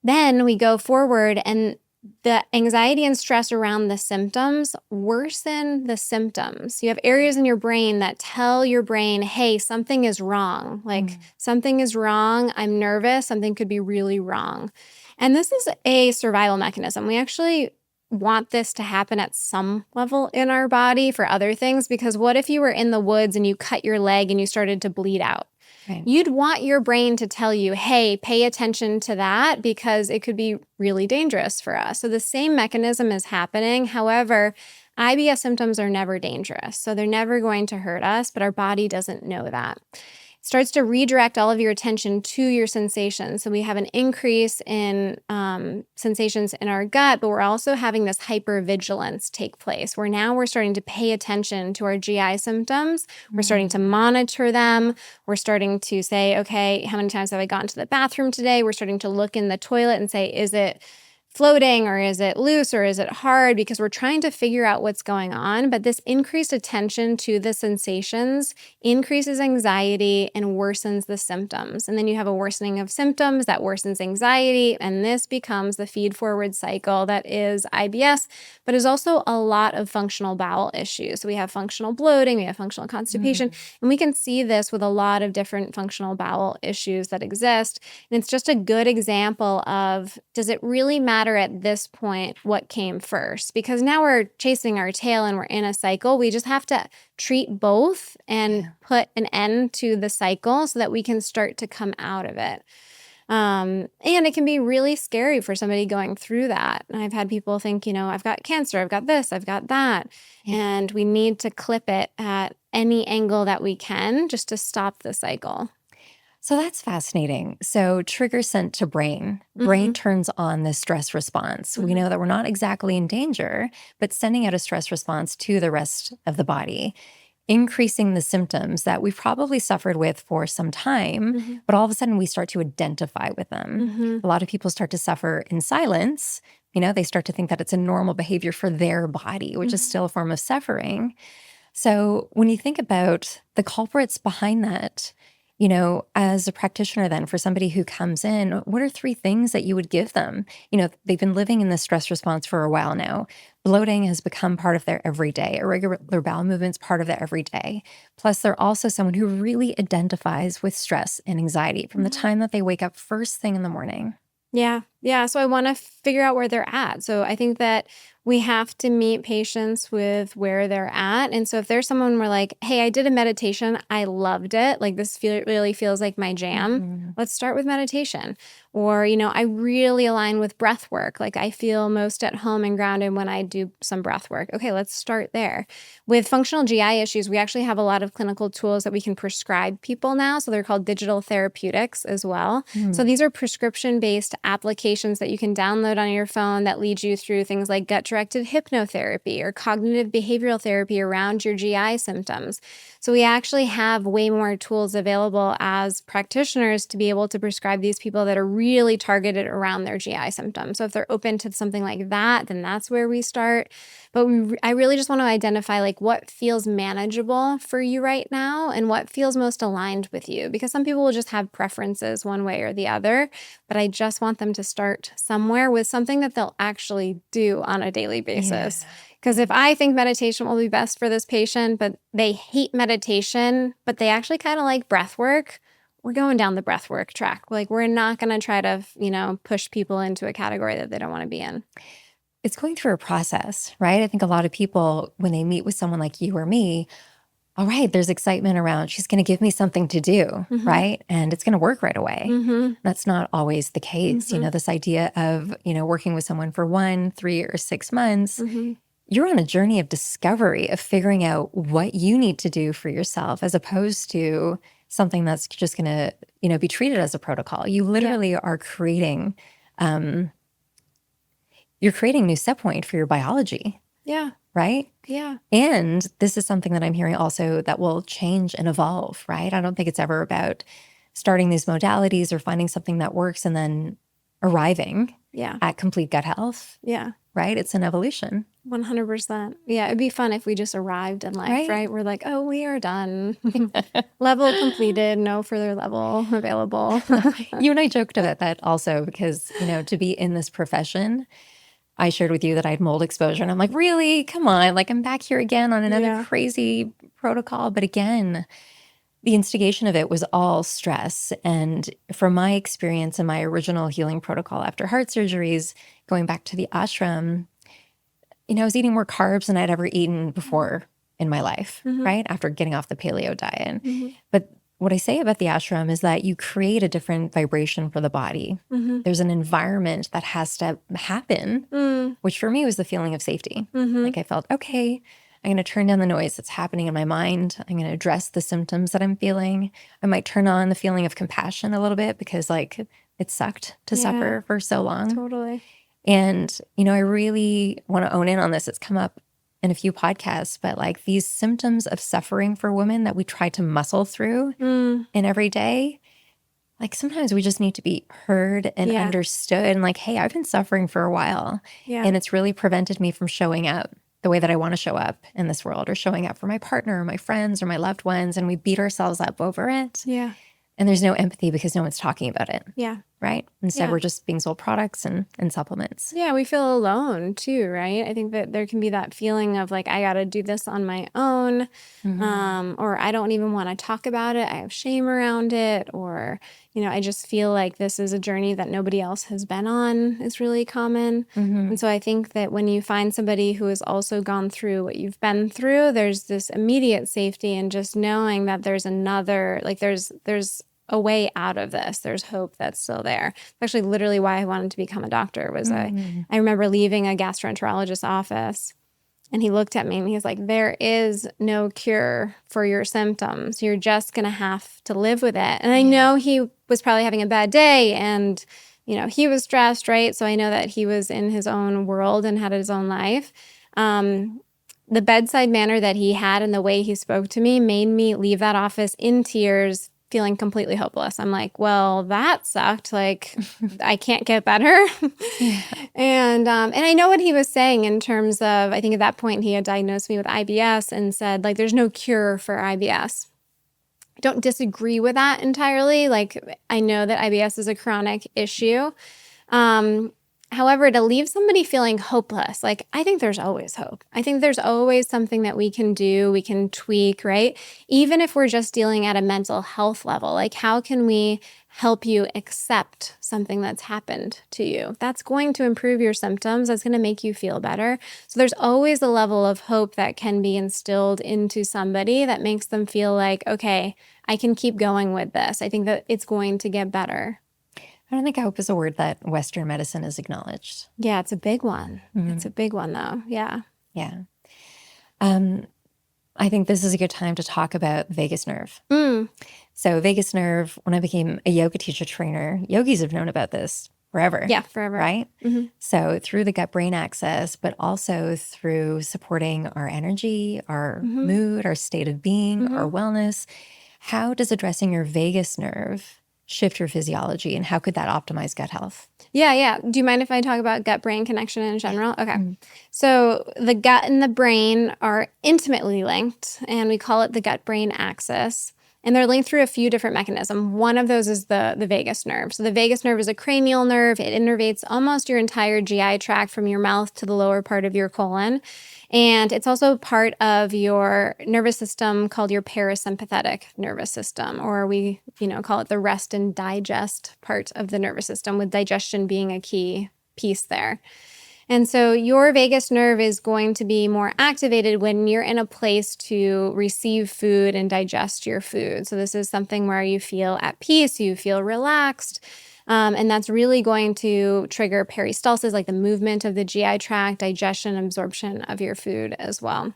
Then we go forward and the anxiety and stress around the symptoms worsen the symptoms. You have areas in your brain that tell your brain, hey, something is wrong. Like something is wrong. I'm nervous. Something could be really wrong. And this is a survival mechanism. We actually want this to happen at some level in our body for other things, because what if you were in the woods and you cut your leg and you started to bleed out? Right. You'd want your brain to tell you, hey, pay attention to that because it could be really dangerous for us. So the same mechanism is happening. However, IBS symptoms are never dangerous. So they're never going to hurt us, but our body doesn't know that. It starts to redirect all of your attention to your sensations. So we have an increase in sensations in our gut, but we're also having this hypervigilance take place where now we're starting to pay attention to our GI symptoms. We're starting to monitor them. We're starting to say, okay, how many times have I gone to the bathroom today? We're starting to look in the toilet and say, is it floating, or is it loose, or is it hard? Because we're trying to figure out what's going on. But this increased attention to the sensations increases anxiety and worsens the symptoms. And then you have a worsening of symptoms that worsens anxiety. And this becomes the feed forward cycle that is IBS, but is also a lot of functional bowel issues. So we have functional bloating, we have functional constipation, and we can see this with a lot of different functional bowel issues that exist. And it's just a good example of, does it really matter at this point what came first? Because now we're chasing our tail and we're in a cycle. We just have to treat both and put an end to the cycle so that we can start to come out of it. And it can be really scary for somebody going through that. And I've had people think, I've got cancer, I've got this, I've got that. And we need to clip it at any angle that we can just to stop the cycle. So that's fascinating. So trigger sent to brain. Brain turns on the stress response. We know that we're not exactly in danger, but sending out a stress response to the rest of the body, increasing the symptoms that we've probably suffered with for some time, but all of a sudden we start to identify with them. A lot of people start to suffer in silence. They start to think that it's a normal behavior for their body, which is still a form of suffering. So when you think about the culprits behind that, as a practitioner then, for somebody who comes in, what are 3 things that you would give them? They've been living in this stress response for a while now. Bloating has become part of their everyday. Irregular bowel movements part of their everyday. Plus, they're also someone who really identifies with stress and anxiety from the time that they wake up first thing in the morning. Yeah. So I want to figure out where they're at. So I think that we have to meet patients with where they're at. And so if there's someone we're like, hey, I did a meditation, I loved it, like this really feels like my jam, let's start with meditation. Or, I really align with breath work. Like I feel most at home and grounded when I do some breath work. Okay, let's start there. With functional GI issues, we actually have a lot of clinical tools that we can prescribe people now. So they're called digital therapeutics as well. So these are prescription-based applications that you can download on your phone that lead you through things like gut-directed hypnotherapy or cognitive behavioral therapy around your GI symptoms. So we actually have way more tools available as practitioners to be able to prescribe these people that are really targeted around their GI symptoms. So if they're open to something like that, then that's where we start. But I really just want to identify like what feels manageable for you right now and what feels most aligned with you. Because some people will just have preferences one way or the other, but I just want them to start somewhere with something that they'll actually do on a daily basis. Because if I think meditation will be best for this patient, but they hate meditation, but they actually kind of like breath work, we're going down the breath work track. Like we're not going to try to, push people into a category that they don't want to be in. It's going through a process, right? I think a lot of people, when they meet with someone like you or me, all right, there's excitement around, she's going to give me something to do, right? And it's going to work right away. That's not always the case. This idea of, working with someone for 1, 3, or 6 months, you're on a journey of discovery, of figuring out what you need to do for yourself, as opposed to something that's just going to, be treated as a protocol. You literally are creating, you're creating a new set point for your biology. Yeah. Right? Yeah. And this is something that I'm hearing also that will change and evolve, right? I don't think it's ever about starting these modalities or finding something that works and then arriving at complete gut health. Yeah. Right? It's an evolution. 100%. Yeah. It'd be fun if we just arrived in life, right? We're like, oh, we are done. Level completed. No further level available. You and I joked about that also because, to be in this profession, I shared with you that I had mold exposure and I'm like, really? Come on. Like I'm back here again on another crazy protocol. But again, the instigation of it was all stress. And from my experience in my original healing protocol after heart surgeries, going back to the ashram, I was eating more carbs than I'd ever eaten before in my life, right? After getting off the paleo diet. But what I say about the ashram is that you create a different vibration for the body. There's an environment that has to happen, which for me was the feeling of safety. Like I felt, okay, I'm going to turn down the noise that's happening in my mind. I'm going to address the symptoms that I'm feeling. I might turn on the feeling of compassion a little bit because like it sucked to suffer for so long. Totally. And, I really want to own in on this. It's come up in a few podcasts, but like these symptoms of suffering for women that we try to muscle through in every day, like sometimes we just need to be heard and Yeah. understood and like, hey, I've been suffering for a while Yeah. and it's really prevented me from showing up the way that I want to show up in this world or showing up for my partner or my friends or my loved ones. And we beat ourselves up over it. Yeah. And there's no empathy because no one's talking about it. Yeah. Right. Instead, Yeah. we're just being sold products and supplements. Yeah, we feel alone too, right? I think that there can be that feeling of like, I got to do this on my own, or I don't even want to talk about it. I have shame around it, or, I just feel like this is a journey that nobody else has been on is really common. And so I think that when you find somebody who has also gone through what you've been through, there's this immediate safety in just knowing that there's another, like there's a way out of this. There's hope that's still there. Actually, literally why I wanted to become a doctor was I remember leaving a gastroenterologist's office and he looked at me and he's like, there is no cure for your symptoms. You're just going to have to live with it. And I know he was probably having a bad day and, he was stressed, right? So I know that he was in his own world and had his own life. The bedside manner that he had and the way he spoke to me made me leave that office in tears, feeling completely hopeless. I'm like, well, that sucked. Like, I can't get better. And I know what he was saying in terms of, I think at that point he had diagnosed me with IBS and said, like, there's no cure for IBS. I don't disagree with that entirely. Like, I know that IBS is a chronic issue. However, to leave somebody feeling hopeless, like I think there's always hope. I think there's always something that we can do, we can tweak, right? Even if we're just dealing at a mental health level, like how can we help you accept something that's happened to you? That's going to improve your symptoms. That's going to make you feel better. So there's always a level of hope that can be instilled into somebody that makes them feel like, okay, I can keep going with this. I think that it's going to get better. I don't think hope is a word that Western medicine has acknowledged. Yeah, it's a big one. It's a big one, though. Yeah. Yeah. I think this is a good time to talk about vagus nerve. So vagus nerve, when I became a yoga teacher trainer, yogis have known about this forever. Yeah, forever. Right? So through the gut-brain axis, but also through supporting our energy, our mood, our state of being, our wellness. How does addressing your vagus nerve shift your physiology and how could that optimize gut health? Yeah. Do you mind if I talk about gut-brain connection in general? Okay. So the gut and the brain are intimately linked and we call it the gut-brain axis. And they're linked through a few different mechanisms. One of those is the vagus nerve. So the vagus nerve is a cranial nerve. It innervates almost your entire GI tract from your mouth to the lower part of your colon. And it's also part of your nervous system called your parasympathetic nervous system, or we, call it the rest and digest part of the nervous system, with digestion being a key piece there. And so your vagus nerve is going to be more activated when you're in a place to receive food and digest your food. So this is something where you feel at peace, you feel relaxed. And that's really going to trigger peristalsis, like the movement of the GI tract, digestion, absorption of your food as well.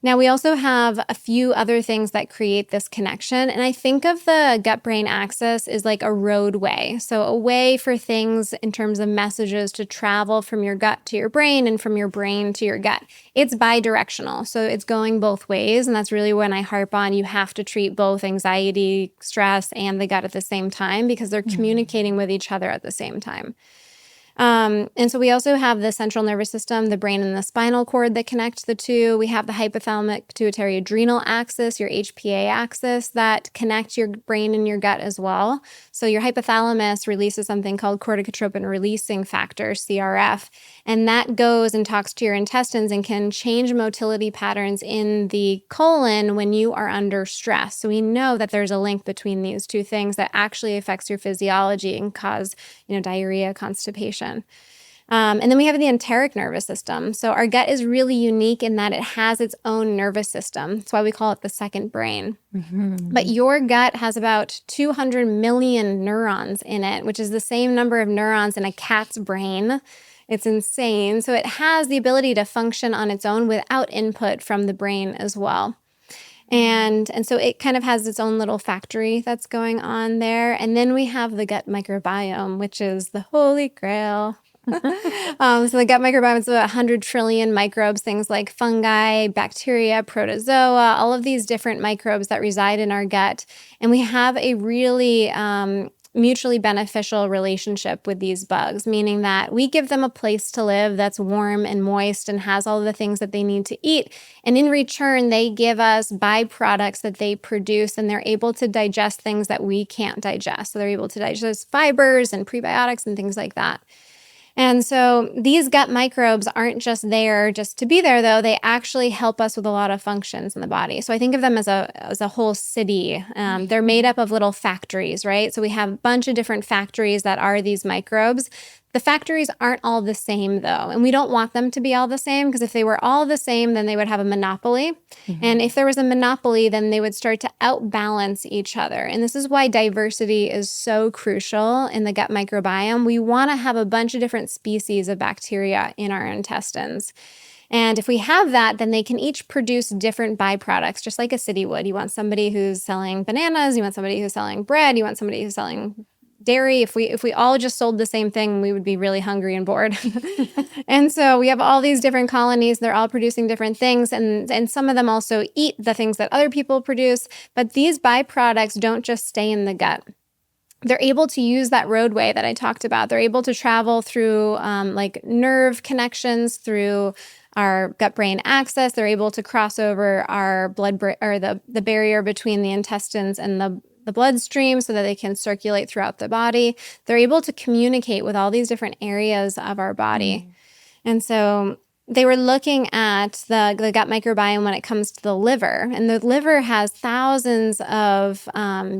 Now, we also have a few other things that create this connection. And I think of the gut-brain axis as like a roadway. So a way for things in terms of messages to travel from your gut to your brain and from your brain to your gut. It's bidirectional. So it's going both ways. And that's really when I harp on you have to treat both anxiety, stress, and the gut at the same time because they're communicating with each other at the same time. And so we also have the central nervous system, the brain and the spinal cord that connect the two. We have the hypothalamic pituitary adrenal axis, your HPA axis, that connect your brain and your gut as well. So your hypothalamus releases something called corticotropin releasing factor, CRF, and that goes and talks to your intestines and can change motility patterns in the colon when you are under stress. So we know that there's a link between these two things that actually affects your physiology and cause, diarrhea, constipation. And then we have the enteric nervous system. So our gut is really unique in that it has its own nervous system. That's why we call it the second brain. But your gut has about 200 million neurons in it, which is the same number of neurons in a cat's brain. It's insane. So it has the ability to function on its own without input from the brain as well. And so it kind of has its own little factory that's going on there. And then we have the gut microbiome, which is the holy grail. So the gut microbiome is about 100 trillion microbes, things like fungi, bacteria, protozoa, all of these different microbes that reside in our gut. And we have a really mutually beneficial relationship with these bugs, meaning that we give them a place to live that's warm and moist and has all the things that they need to eat. And in return, they give us byproducts that they produce, and they're able to digest things that we can't digest. So they're able to digest fibers and prebiotics and things like that. And so these gut microbes aren't just there just to be there, though. They actually help us with a lot of functions in the body. So I think of them as a whole city. They're made up of little factories, right? So we have a bunch of different factories that are these microbes. The factories aren't all the same, though, and we don't want them to be all the same, because if they were all the same, then they would have a monopoly. And if there was a monopoly, then they would start to outbalance each other. And this is why diversity is so crucial in the gut microbiome. We want to have a bunch of different species of bacteria in our intestines. And if we have that, then they can each produce different byproducts, just like a city would. You want somebody who's selling bananas, you want somebody who's selling bread, you want somebody who's selling dairy. If we all just sold the same thing, we would be really hungry and bored. And so we have all these different colonies. They're all producing different things. And some of them also eat the things that other people produce. But these byproducts don't just stay in the gut. They're able to use that roadway that I talked about. They're able to travel through like nerve connections, through our gut-brain axis. They're able to cross over our or the barrier between the intestines and the bloodstream, so that they can circulate throughout the body. They're able to communicate with all these different areas of our body. And so they were looking at the gut microbiome when it comes to the liver. And the liver has thousands of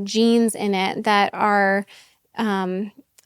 genes in it that are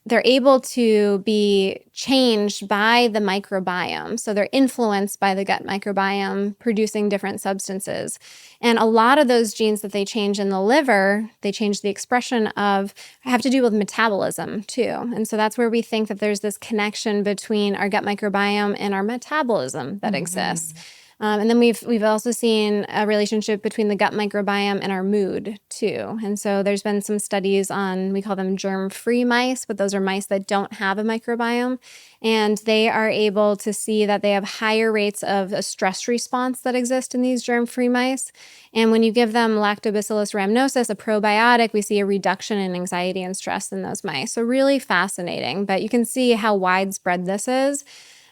they're able to be changed by the microbiome. So they're influenced by the gut microbiome producing different substances. And a lot of those genes that they change in the liver, they change the expression of, have to do with metabolism too. And so that's where we think that there's this connection between our gut microbiome and our metabolism that exists. And then we've also seen a relationship between the gut microbiome and our mood too. And so there's been some studies on, we call them germ-free mice, but those are mice that don't have a microbiome. And they are able to see that they have higher rates of a stress response that exist in these germ-free mice. And when you give them Lactobacillus rhamnosus, a probiotic, we see a reduction in anxiety and stress in those mice. So really fascinating, but you can see how widespread this is.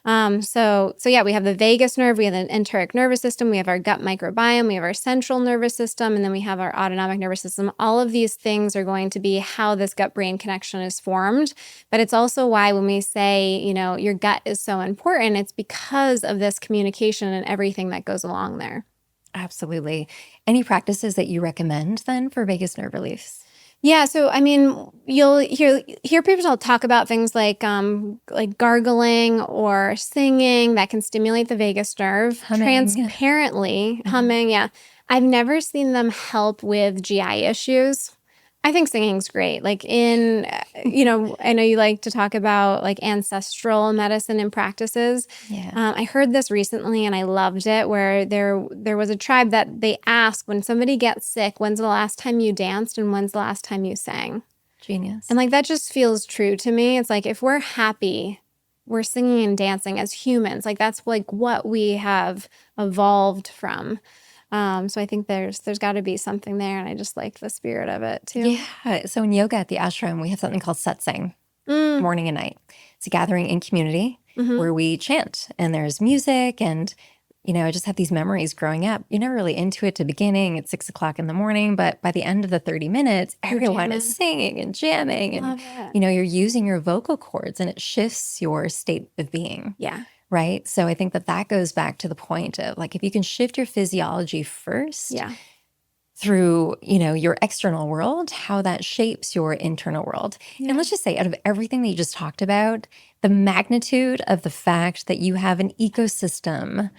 So yeah, we have the vagus nerve, we have the enteric nervous system, we have our gut microbiome, we have our central nervous system, and then we have our autonomic nervous system. All of these things are going to be how this gut-brain connection is formed. But it's also why when we say, your gut is so important, it's because of this communication and everything that goes along there. Absolutely. Any practices that you recommend then for vagus nerve relief? Yeah, so I mean, you'll hear people talk about things like gargling or singing that can stimulate the vagus nerve. Humming. Transparently, humming, yeah. I've never seen them help with GI issues. I think singing's great. Like I know you like to talk about like ancestral medicine and practices. Yeah. I heard this recently and I loved it, where there was a tribe that they asked, when somebody gets sick, when's the last time you danced and when's the last time you sang? Genius. And like that just feels true to me. It's like, if we're happy, we're singing and dancing as humans. Like that's like what we have evolved from. So I think there's got to be something there, and I just like the spirit of it too. Yeah. So in yoga at the ashram, we have something called satsang, morning and night. It's a gathering in community where we chant, and there's music, and I just have these memories growing up. You're never really into it to beginning at 6 o'clock in the morning, but by the end of the 30 minutes, everyone is singing and jamming, and you're using your vocal cords, and it shifts your state of being. Yeah. Right? So I think that goes back to the point of like, if you can shift your physiology first through, your external world, how that shapes your internal world. Yeah. And let's just say, out of everything that you just talked about, the magnitude of the fact that you have an ecosystem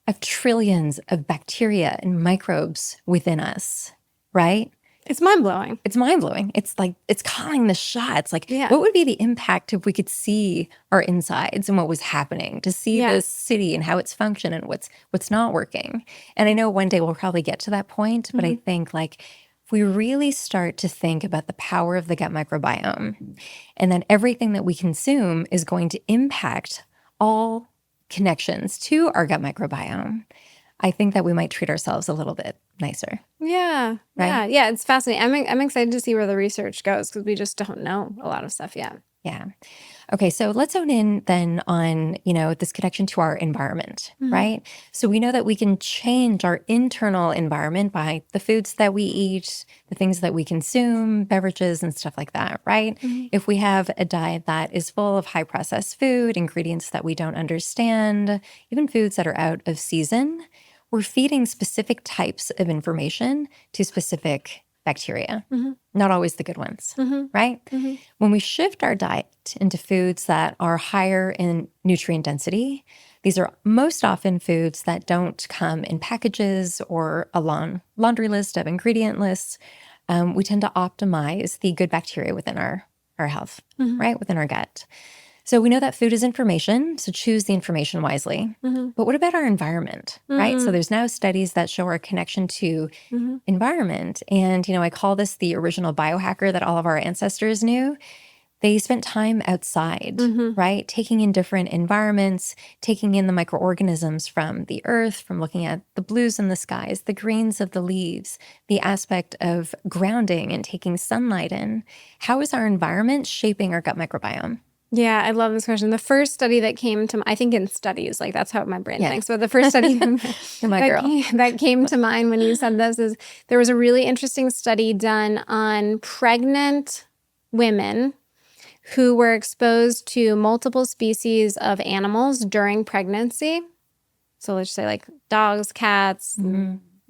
of trillions of bacteria and microbes within us, right? It's mind-blowing. It's mind-blowing. It's like, it's calling the shots. Like, what would be the impact if we could see our insides and what was happening, to see this city and how it's functioning and what's not working? And I know one day we'll probably get to that point, but I think like, if we really start to think about the power of the gut microbiome, and then everything that we consume is going to impact all connections to our gut microbiome, I think that we might treat ourselves a little bit nicer. Yeah. Right? Yeah. It's fascinating. I'm excited to see where the research goes because we just don't know a lot of stuff yet. Yeah. Okay, so let's zone in then on, this connection to our environment, right? So we know that we can change our internal environment by the foods that we eat, the things that we consume, beverages and stuff like that, right? If we have a diet that is full of high processed food, ingredients that we don't understand, even foods that are out of season, we're feeding specific types of information to specific bacteria, not always the good ones, right? When we shift our diet into foods that are higher in nutrient density, these are most often foods that don't come in packages or a long laundry list of ingredient lists. We tend to optimize the good bacteria within our health, right? Within our gut. So we know that food is information, so choose the information wisely. But what about our environment, right? So there's now studies that show our connection to environment. And, I call this the original biohacker that all of our ancestors knew. They spent time outside, right? Taking in different environments, taking in the microorganisms from the earth, from looking at the blues in the skies, the greens of the leaves, the aspect of grounding and taking sunlight in. How is our environment shaping our gut microbiome? Yeah, I love this question. The first study that came to, I think in studies, like that's how my brain Yeah. thinks. But the first study You're my girl. that came to mind when you said this is there was a really interesting study done on pregnant women who were exposed to multiple species of animals during pregnancy. So let's say like dogs, cats,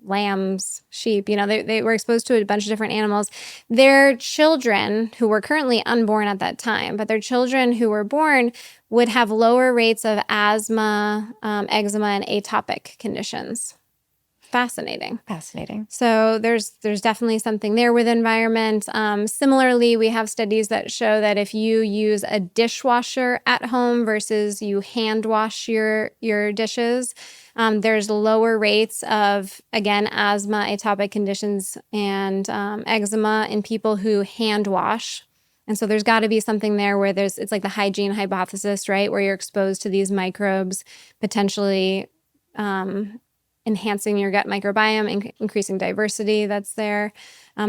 lambs, sheep, they were exposed to a bunch of different animals. Their children who were currently unborn at that time, but their children who were born would have lower rates of asthma, eczema, and atopic conditions. Fascinating. So there's definitely something there with environment. Similarly, we have studies that show that if you use a dishwasher at home versus you hand wash your dishes, there's lower rates of, again, asthma, atopic conditions, and eczema in people who hand wash. And so there's got to be something there where it's like the hygiene hypothesis, right? Where you're exposed to these microbes, potentially enhancing your gut microbiome, increasing diversity that's there.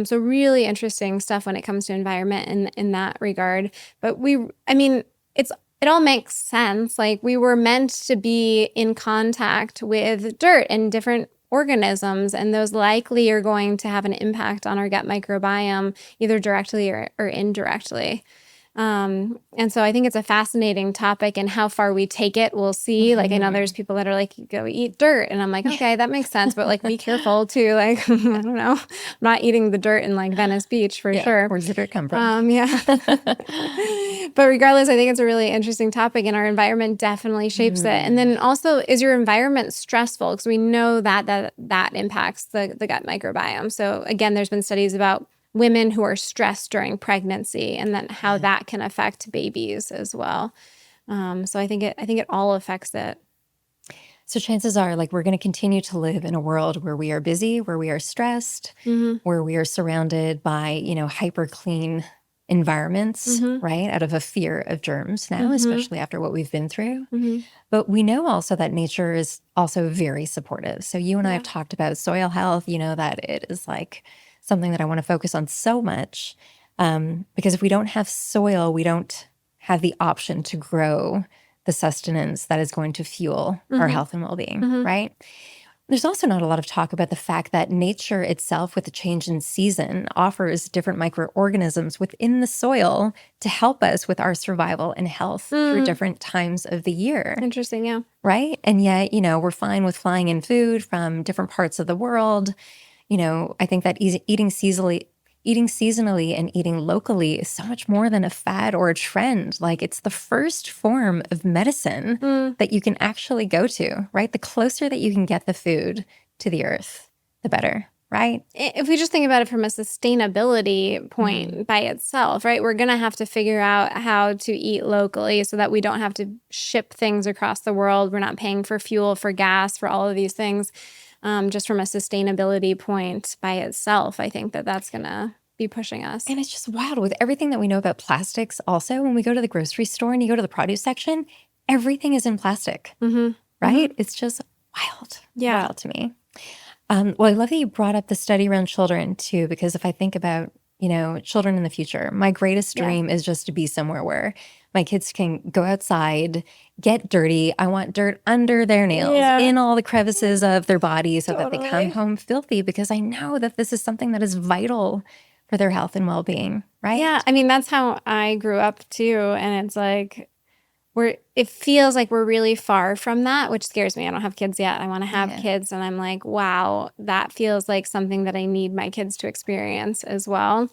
So really interesting stuff when it comes to environment in that regard. But it all makes sense. Like we were meant to be in contact with dirt and different organisms, and those likely are going to have an impact on our gut microbiome, either directly or indirectly. And so I think it's a fascinating topic, and how far we take it, we'll see. Like I know there's people that are like, go eat dirt. And I'm like, okay, that makes sense. But like, be careful too. Like, I don't know. I'm not eating the dirt in like Venice Beach for sure. Where's the dirt come from? Yeah. But regardless, I think it's a really interesting topic, and our environment definitely shapes it. And then also, is your environment stressful? Because we know that impacts the gut microbiome. So again, there's been studies about women who are stressed during pregnancy, and then how that can affect babies as well. So I think it all affects it. So chances are, like, we're going to continue to live in a world where we are busy, where we are stressed, where we are surrounded by, hyper clean environments, right? Out of a fear of germs now, especially after what we've been through. But we know also that nature is also very supportive. So you and I have talked about soil health. You know that it is like something that I want to focus on so much, because if we don't have soil, we don't have the option to grow the sustenance that is going to fuel our health and well-being, right? There's also not a lot of talk about the fact that nature itself, with the change in season, offers different microorganisms within the soil to help us with our survival and health through different times of the year. Interesting, yeah. Right? And yet, we're fine with flying in food from different parts of the world. I think that eating seasonally and eating locally is so much more than a fad or a trend. Like, it's the first form of medicine that you can actually go to, right? The closer that you can get the food to the earth, the better, right? If we just think about it from a sustainability point by itself, right? We're going to have to figure out how to eat locally so that we don't have to ship things across the world. We're not paying for fuel, for gas, for all of these things. Just from a sustainability point by itself, I think that's going to be pushing us. And it's just wild with everything that we know about plastics. Also, when we go to the grocery store and you go to the produce section, everything is in plastic, right? It's just wild to me. Well, I love that you brought up the study around children too, because if I think about, children in the future, my greatest dream is just to be somewhere where my kids can go outside, get dirty. I want dirt under their nails, in all the crevices of their bodies so that they come home filthy, because I know that this is something that is vital for their health and well-being, right? Yeah, I mean, that's how I grew up too. And it's like, it feels like we're really far from that, which scares me. I don't have kids yet. I want to have kids. And I'm like, wow, that feels like something that I need my kids to experience as well.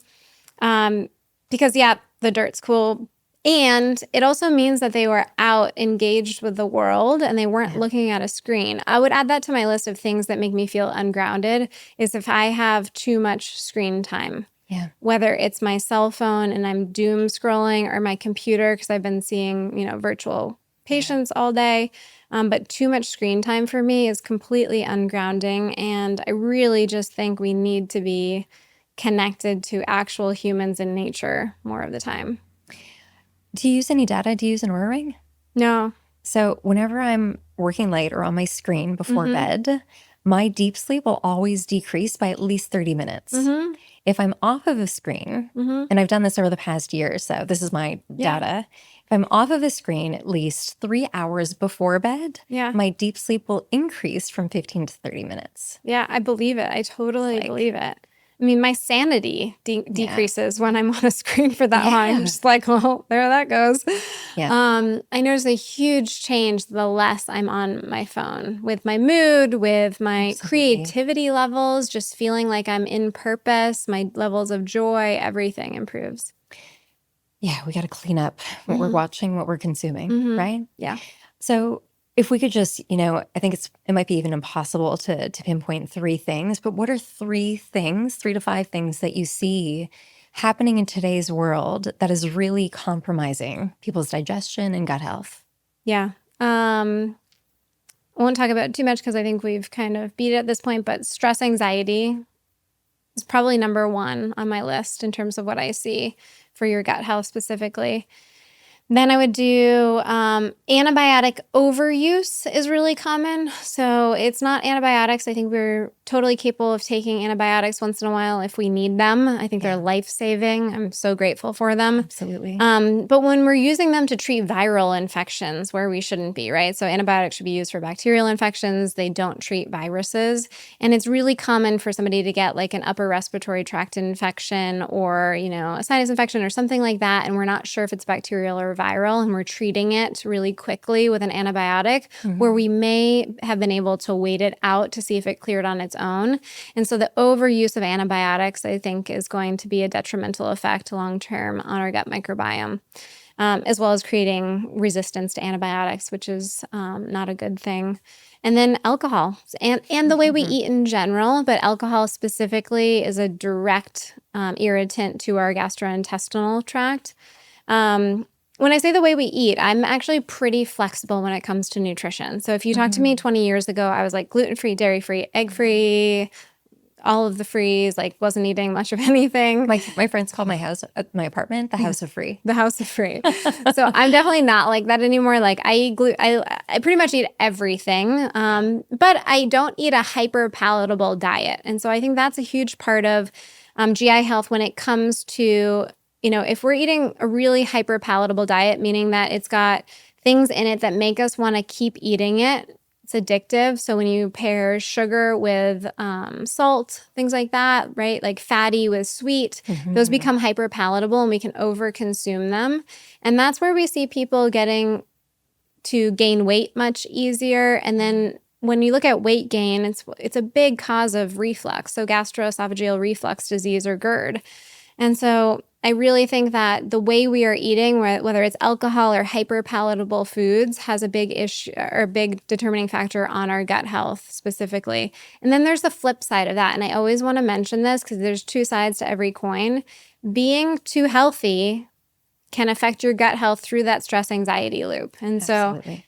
Because the dirt's cool. And it also means that they were out engaged with the world and they weren't looking at a screen. I would add that to my list of things that make me feel ungrounded is if I have too much screen time. Yeah. Whether it's my cell phone and I'm doom scrolling or my computer because I've been seeing, virtual patients all day. But too much screen time for me is completely ungrounding. And I really just think we need to be connected to actual humans in nature more of the time. Do you use any data? Do you use an Oura Ring? No. So whenever I'm working late or on my screen before bed, my deep sleep will always decrease by at least 30 minutes. If I'm off of a screen, and I've done this over the past year, so this is my data. If I'm off of a screen at least 3 hours before bed, my deep sleep will increase from 15 to 30 minutes. Yeah, I believe it. I totally believe it. I mean, my sanity decreases when I'm on a screen for that long. I'm just like, well, there that goes. I notice a huge change the less I'm on my phone with my mood, with my creativity levels, just feeling like I'm in purpose, my levels of joy, everything improves. Yeah, we got to clean up what we're watching, what we're consuming, right? Yeah. So if we could just, I think it might be even impossible to pinpoint 3 things, but what are 3 to 5 things that you see happening in today's world that is really compromising people's digestion and gut health? Yeah. I won't talk about it too much because I think we've kind of beat it at this point, but stress anxiety is probably number 1 on my list in terms of what I see for your gut health specifically. Then I would do antibiotic overuse is really common. So it's not antibiotics. I think we're totally capable of taking antibiotics once in a while if we need them. I think they're life-saving. I'm so grateful for them. Absolutely. But when we're using them to treat viral infections where we shouldn't be, right? So antibiotics should be used for bacterial infections. They don't treat viruses. And it's really common for somebody to get like an upper respiratory tract infection or, a sinus infection or something like that. And we're not sure if it's bacterial or viral, and we're treating it really quickly with an antibiotic where we may have been able to wait it out to see if it cleared on its own. And so the overuse of antibiotics, I think, is going to be a detrimental effect long-term on our gut microbiome, as well as creating resistance to antibiotics, which is not a good thing. And then alcohol and the way we eat in general, but alcohol specifically is a direct irritant to our gastrointestinal tract. When I say the way we eat, I'm actually pretty flexible when it comes to nutrition. So if you talked to me 20 years ago, I was like gluten-free, dairy-free, egg-free, all of the frees, like wasn't eating much of anything. My friends call my apartment, the house of free. The house of free. So I'm definitely not like that anymore. Like I eat I pretty much eat everything, but I don't eat a hyper palatable diet. And so I think that's a huge part of GI health when it comes to, if we're eating a really hyper palatable diet, meaning that it's got things in it that make us want to keep eating it. It's addictive. So when you pair sugar with salt, things like that, right? Like fatty with sweet, those become hyper palatable and we can overconsume them. And that's where we see people getting to gain weight much easier. And then when you look at weight gain, it's a big cause of reflux. So gastroesophageal reflux disease or GERD. And so I really think that the way we are eating, whether it's alcohol or hyperpalatable foods, has a big issue or a big determining factor on our gut health specifically. And then there's the flip side of that. And I always want to mention this because there's 2 sides to every coin. Being too healthy can affect your gut health through that stress anxiety loop. And Absolutely. So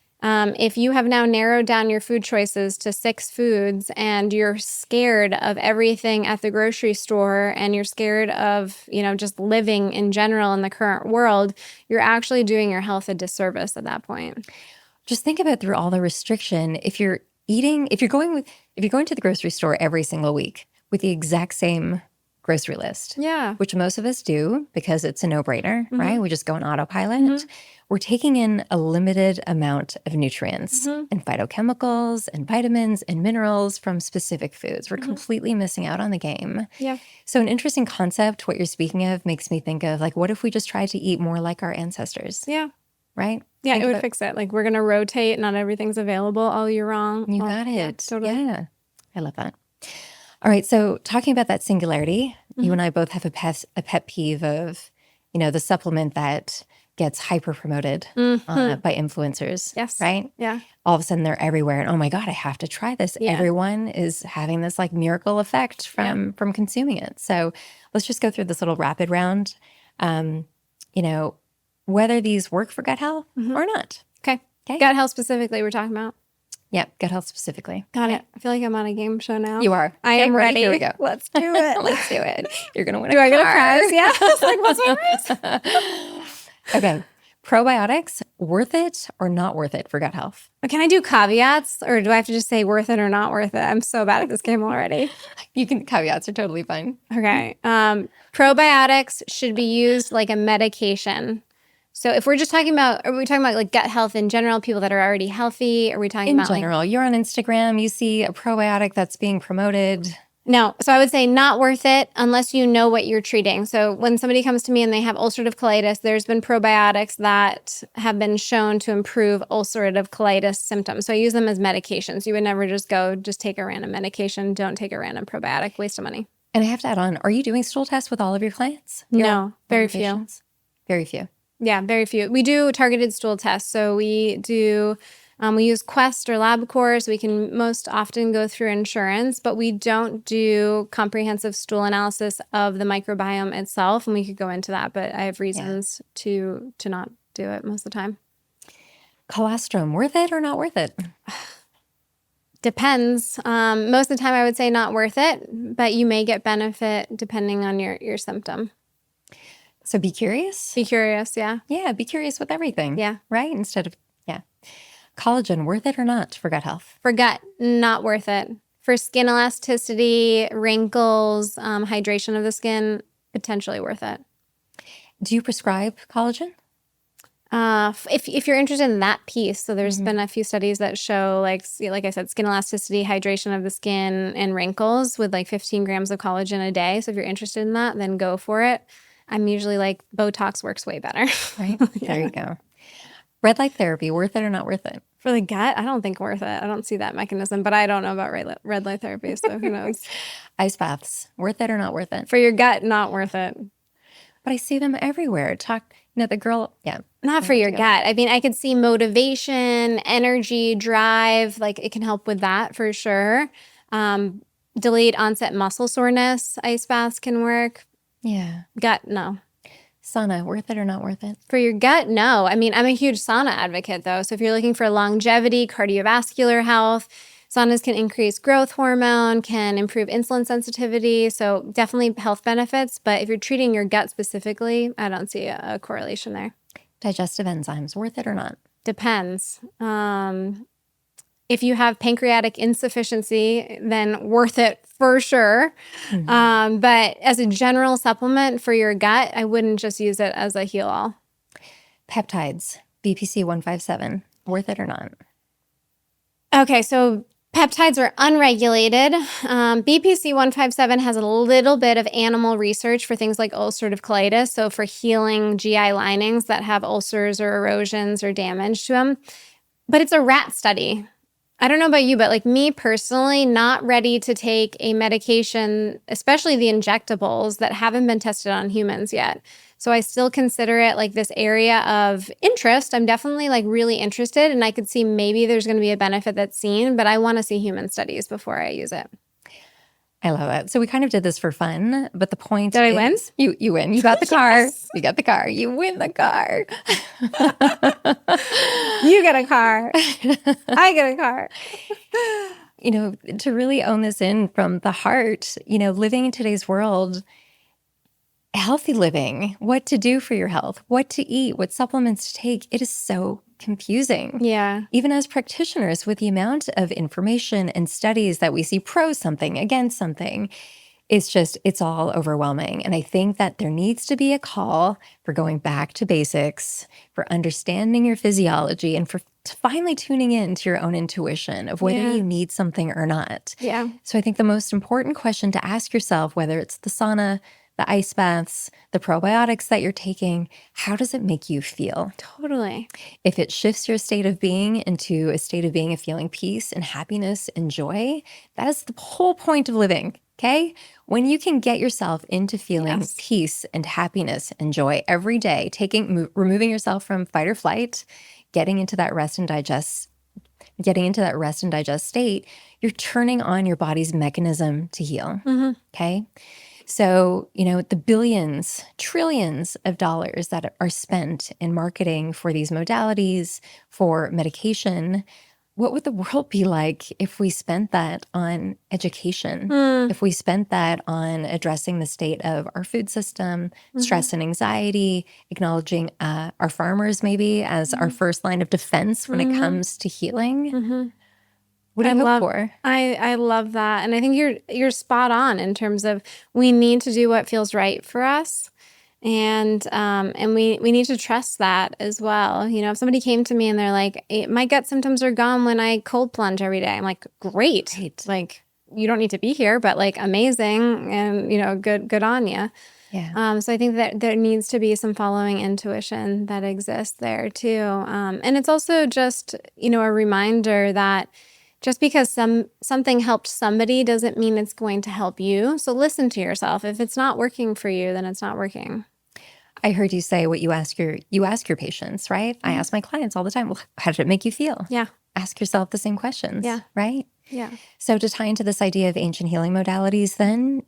if you have now narrowed down your food choices to 6 foods and you're scared of everything at the grocery store and you're scared of, just living in general in the current world, you're actually doing your health a disservice at that point. Just think about through all the restriction, if you're if you're going to the grocery store every single week with the exact same grocery list, Yeah. which most of us do because it's a no-brainer, Mm-hmm. right? We just go on autopilot. We're taking in a limited amount of nutrients and phytochemicals and vitamins and minerals from specific foods. We're completely missing out on the game. Yeah. So an interesting concept, what you're speaking of, makes me think of like, what if we just tried to eat more like our ancestors, Yeah. right? Yeah, Think it would about- fix it. Like we're going to rotate. Not everything's available all year round. You got it. Yeah, totally. Yeah. I love that. All right. So talking about that singularity, you and I both have a pet peeve of, the supplement that gets hyper promoted by influencers. Yes. Right. Yeah. All of a sudden they're everywhere. And oh my God, I have to try this. Yeah. Everyone is having this like miracle effect from consuming it. So let's just go through this little rapid round. Whether these work for gut health or not. Okay. Gut health specifically, we're talking about. Yep. Gut health specifically. Got it. I feel like I'm on a game show now. You are. I am ready. Here we go. Let's do it. Let's do it. You're going to win Do a I get a car. prize? Yeah. It's like, what's my prize? Okay. Probiotics, worth it or not worth it for gut health? But can I do caveats or do I have to just say worth it or not worth it? I'm so bad at this game already. Caveats are totally fine. Okay. Probiotics should be used like a medication. So if we're just talking about, are we talking about like gut health in general, people that are already healthy? Are we talking In about general, you're on Instagram, you see a probiotic that's being promoted. No. So I would say not worth it unless you know what you're treating. So when somebody comes to me and they have ulcerative colitis, there's been probiotics that have been shown to improve ulcerative colitis symptoms. So I use them as medications. You would never just take a random medication. Don't take a random probiotic. Waste of money. And I have to add on, are you doing stool tests with all of your clients? No, very few. Patients? Very few. Yeah, very few. We do targeted stool tests. So we use Quest or LabCorp, so we can most often go through insurance, but we don't do comprehensive stool analysis of the microbiome itself. And we could go into that, but I have reasons to not do it most of the time. Colostrum, worth it or not worth it? Depends. Most of the time I would say not worth it, but you may get benefit depending on your symptom. So be curious. Be curious, yeah. Yeah, be curious with everything. Yeah. Right? Collagen, worth it or not for gut health? For gut, not worth it. For skin elasticity, wrinkles, hydration of the skin, potentially worth it. Do you prescribe collagen? If you're interested in that piece, so there's been a few studies that show, like I said, skin elasticity, hydration of the skin, and wrinkles with like 15 grams of collagen a day. So if you're interested in that, then go for it. I'm usually like, Botox works way better. Right? There you go. Red light therapy, worth it or not worth it? For the gut, I don't think worth it. I don't see that mechanism, but I don't know about red light therapy, so who knows? Ice baths, worth it or not worth it? For your gut, not worth it. But I see them everywhere. The girl, yeah. Not for your gut. I mean, I could see motivation, energy, drive. Like it can help with that for sure. Delayed onset muscle soreness, ice baths can work. Yeah. Gut, no. Sauna, worth it or not worth it? For your gut, no. I mean, I'm a huge sauna advocate though. So if you're looking for longevity, cardiovascular health, saunas can increase growth hormone, can improve insulin sensitivity. So definitely health benefits. But if you're treating your gut specifically, I don't see a correlation there. Digestive enzymes, worth it or not? Depends. If you have pancreatic insufficiency, then worth it for sure. But as a general supplement for your gut, I wouldn't just use it as a heal-all. Peptides, BPC 157, worth it or not? Okay, so peptides are unregulated. BPC 157 has a little bit of animal research for things like ulcerative colitis, so for healing GI linings that have ulcers or erosions or damage to them. But it's a rat study. I don't know about you, but like me personally, not ready to take a medication, especially the injectables that haven't been tested on humans yet. So I still consider it like this area of interest. I'm definitely like really interested and I could see maybe there's going to be a benefit that's seen, but I want to see human studies before I use it. I love it. So we kind of did this for fun, but the point Did I win? You win. You got the car. Yes. You got the car. You win the car. You get a car. I get a car. To really own this in from the heart, living in today's world, healthy living, what to do for your health, what to eat, what supplements to take, it is so confusing. Yeah. Even as practitioners, with the amount of information and studies that we see pro something, against something, it's all overwhelming. And I think that there needs to be a call for going back to basics, for understanding your physiology, and for finally tuning in to your own intuition of whether you need something or not. Yeah. So I think the most important question to ask yourself, whether it's the sauna, the ice baths, the probiotics that you're taking, how does it make you feel? Totally. If it shifts your state of being into a state of being of feeling peace and happiness and joy, that is the whole point of living. Okay? When you can get yourself into feeling peace and happiness and joy every day, removing yourself from fight or flight, getting into that rest and digest state, you're turning on your body's mechanism to heal. Okay? So, the billions, trillions of dollars that are spent in marketing for these modalities, for medication, what would the world be like if we spent that on education? If we spent that on addressing the state of our food system, stress and anxiety, acknowledging our farmers maybe as our first line of defense when it comes to healing? What do you hope for? I love that. And I think you're spot on in terms of we need to do what feels right for us. And we need to trust that as well. If somebody came to me and they're like, my gut symptoms are gone when I cold plunge every day. I'm like, great. Like, you don't need to be here, but like, amazing. And, good on you. Yeah. So I think that there needs to be some following intuition that exists there too. And it's also just, a reminder that just because something helped somebody doesn't mean it's going to help you. So listen to yourself. If it's not working for you, then it's not working. I heard you say what you ask your patients, right? I ask my clients all the time, well, how did it make you feel? Yeah. Ask yourself the same questions, right? Yeah. So to tie into this idea of ancient healing modalities, then,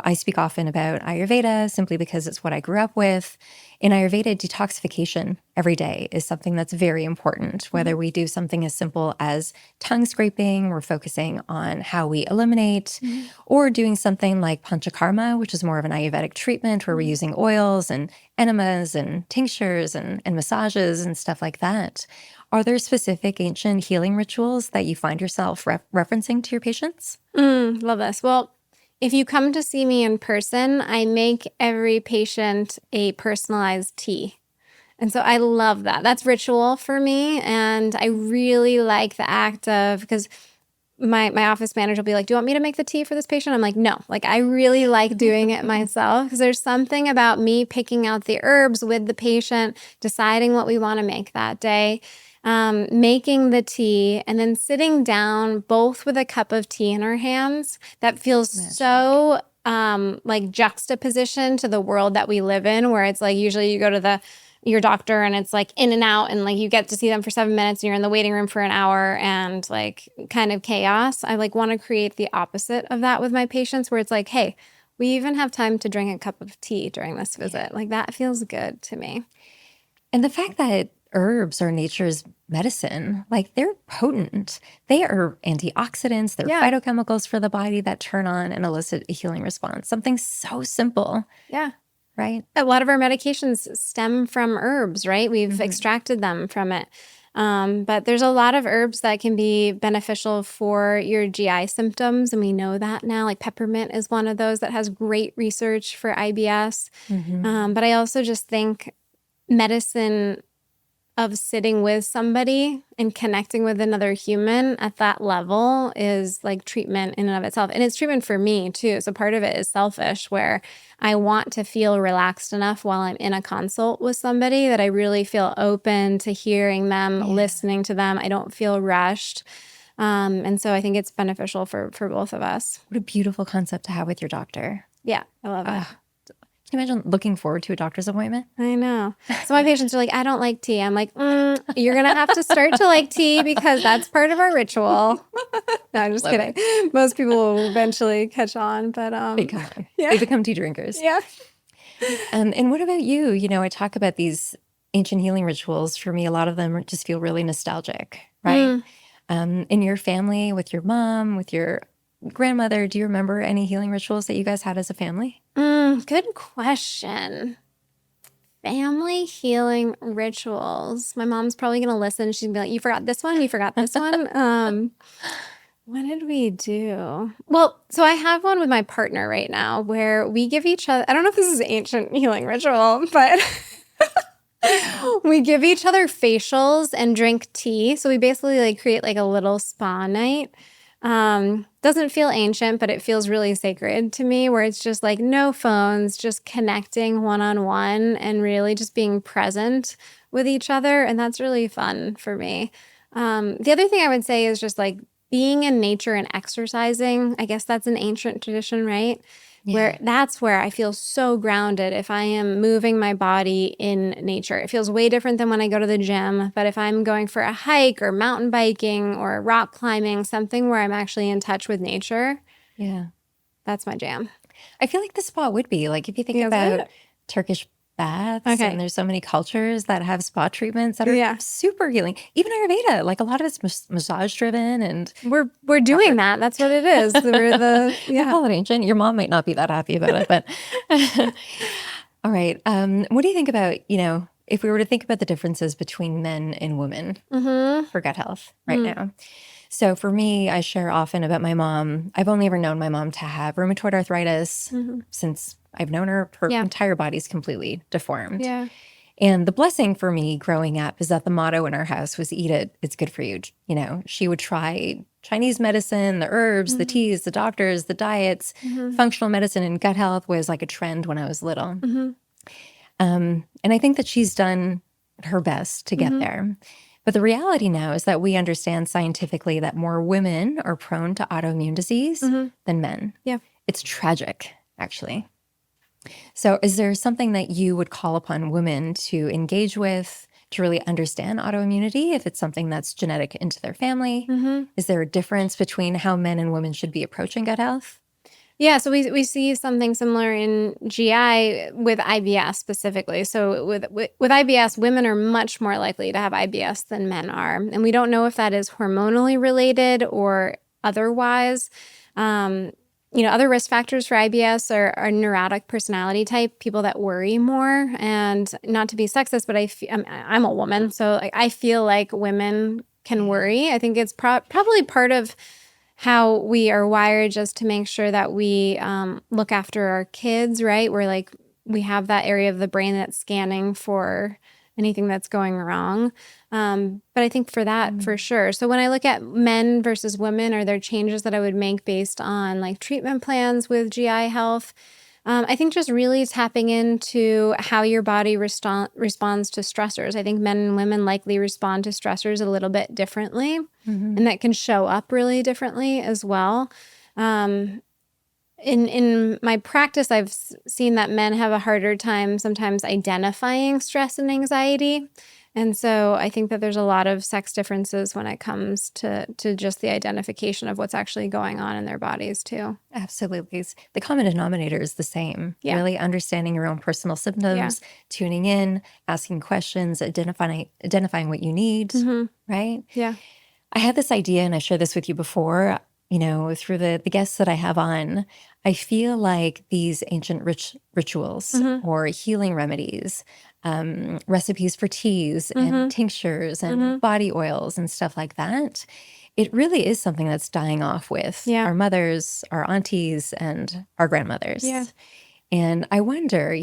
I speak often about Ayurveda simply because it's what I grew up with. In Ayurveda, detoxification every day is something that's very important. Whether we do something as simple as tongue scraping, we're focusing on how we eliminate, or doing something like panchakarma, which is more of an Ayurvedic treatment where we're using oils and enemas and tinctures and massages and stuff like that. Are there specific ancient healing rituals that you find yourself referencing to your patients? Love this. Well, if you come to see me in person, I make every patient a personalized tea. And so I love that. That's ritual for me. And I really like the act of, because my office manager will be like, do you want me to make the tea for this patient? I'm like, no. Like, I really like doing it myself because there's something about me picking out the herbs with the patient, deciding what we want to make that day, making the tea, and then sitting down both with a cup of tea in our hands. That feels so like juxtaposition to the world that we live in, where it's like usually you go to your doctor and it's like in and out, and like you get to see them for 7 minutes and you're in the waiting room for an hour and like kind of chaos. I like want to create the opposite of that with my patients, where it's like, hey, we even have time to drink a cup of tea during this visit. Like, that feels good to me. And the fact that herbs are nature's medicine, like, they're potent. They are antioxidants. They're phytochemicals for the body that turn on and elicit a healing response. Something so simple. Yeah. Right? A lot of our medications stem from herbs, right? We've extracted them from it. But there's a lot of herbs that can be beneficial for your GI symptoms, and we know that now. Like, peppermint is one of those that has great research for IBS. But I also just think medicine of sitting with somebody and connecting with another human at that level is like treatment in and of itself. And it's treatment for me too. So part of it is selfish, where I want to feel relaxed enough while I'm in a consult with somebody that I really feel open to hearing them, listening to them. I don't feel rushed. And so I think it's beneficial for both of us. What a beautiful concept to have with your doctor. Yeah, I love it. Can you imagine looking forward to a doctor's appointment? I know. So my patients are like, I don't like tea. I'm like, you're going to have to start to like tea because that's part of our ritual. No, I'm just kidding. Most people will eventually catch on, but they become tea drinkers. Yeah. And what about you? I talk about these ancient healing rituals. For me, a lot of them just feel really nostalgic, right? In your family, with your mom, with your grandmother, do you remember any healing rituals that you guys had as a family? Good question. family healing rituals. My mom's probably going to listen. She's going to be like, you forgot this one. You forgot this one. What did we do? Well, so I have one with my partner right now where we give each other, I don't know if this is ancient healing ritual, but we give each other facials and drink tea. So we basically like create like a little spa night. Doesn't feel ancient, but it feels really sacred to me, where it's just like no phones, just connecting one-on-one and really just being present with each other. And that's really fun for me. The other thing I would say is just like being in nature and exercising. I guess that's an ancient tradition, right? Where that's where I feel so grounded if I am moving my body in nature. It feels way different than when I go to the gym. But if I'm going for a hike or mountain biking or rock climbing, something where I'm actually in touch with nature, Yeah. that's my jam. I feel like the spa would be like if you think Feels about good. Turkish baths, Okay. and there's so many cultures that have spa treatments that are Yeah. super healing. Even Ayurveda, like a lot of it's massage driven, and We're doing that. That's what it is. We're I yeah. call it ancient. Your mom might not be that happy about it, but all right. What do you think about, if we were to think about the differences between men and women for gut health right now? So for me, I share often about my mom. I've only ever known my mom to have rheumatoid arthritis since I've known her. Her Yeah. entire body's completely deformed. Yeah. And the blessing for me growing up is that the motto in our house was eat it, it's good for you. She would try Chinese medicine, the herbs, the teas, the doctors, the diets. Functional medicine and gut health was like a trend when I was little. And I think that she's done her best to get there. But the reality now is that we understand scientifically that more women are prone to autoimmune disease than men. Yeah. It's tragic, actually. So is there something that you would call upon women to engage with to really understand autoimmunity if it's something that's genetic into their family? Is there a difference between how men and women should be approaching gut health? Yeah, so we see something similar in GI with IBS specifically. So with IBS, women are much more likely to have IBS than men are. And we don't know if that is hormonally related or otherwise. Other risk factors for IBS are neurotic personality type, people that worry more. And not to be sexist, but I'm a woman, so I feel like women can worry. I think it's probably part of how we are wired just to make sure that we look after our kids, right? We're we have that area of the brain that's scanning for anything that's going wrong. But I think for that, for sure. So when I look at men versus women, are there changes that I would make based on like treatment plans with GI health? I think just really tapping into how your body responds to stressors. I think men and women likely respond to stressors a little bit differently, and that can show up really differently as well. In my practice, I've seen that men have a harder time sometimes identifying stress and anxiety. And so I think that there's a lot of sex differences when it comes to just the identification of what's actually going on in their bodies too. Absolutely. The common denominator is the same. Yeah. Really understanding your own personal symptoms, tuning in, asking questions, identifying what you need, right? Yeah. I had this idea, and I shared this with you before, through the guests that I have on. I feel like these ancient rituals or healing remedies, recipes for teas and tinctures and body oils and stuff like that, it really is something that's dying off with our mothers, our aunties, and our grandmothers. Yeah. And I wonder,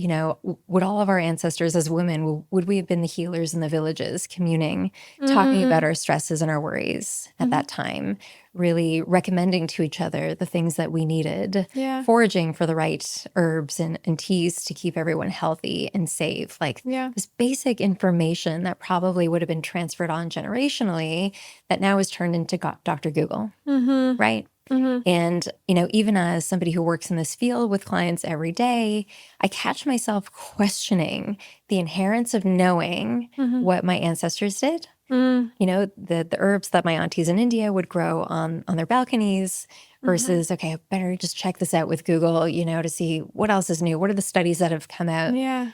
would all of our ancestors as women, would we have been the healers in the villages, communing, talking about our stresses and our worries at that time, really recommending to each other the things that we needed, foraging for the right herbs and teas to keep everyone healthy and safe, this basic information that probably would have been transferred on generationally that now is turned into Dr. Google, right? And, even as somebody who works in this field with clients every day, I catch myself questioning the inherence of knowing what my ancestors did. The herbs that my aunties in India would grow on their balconies versus, okay, I better just check this out with Google, to see what else is new. What are the studies that have come out? Yeah.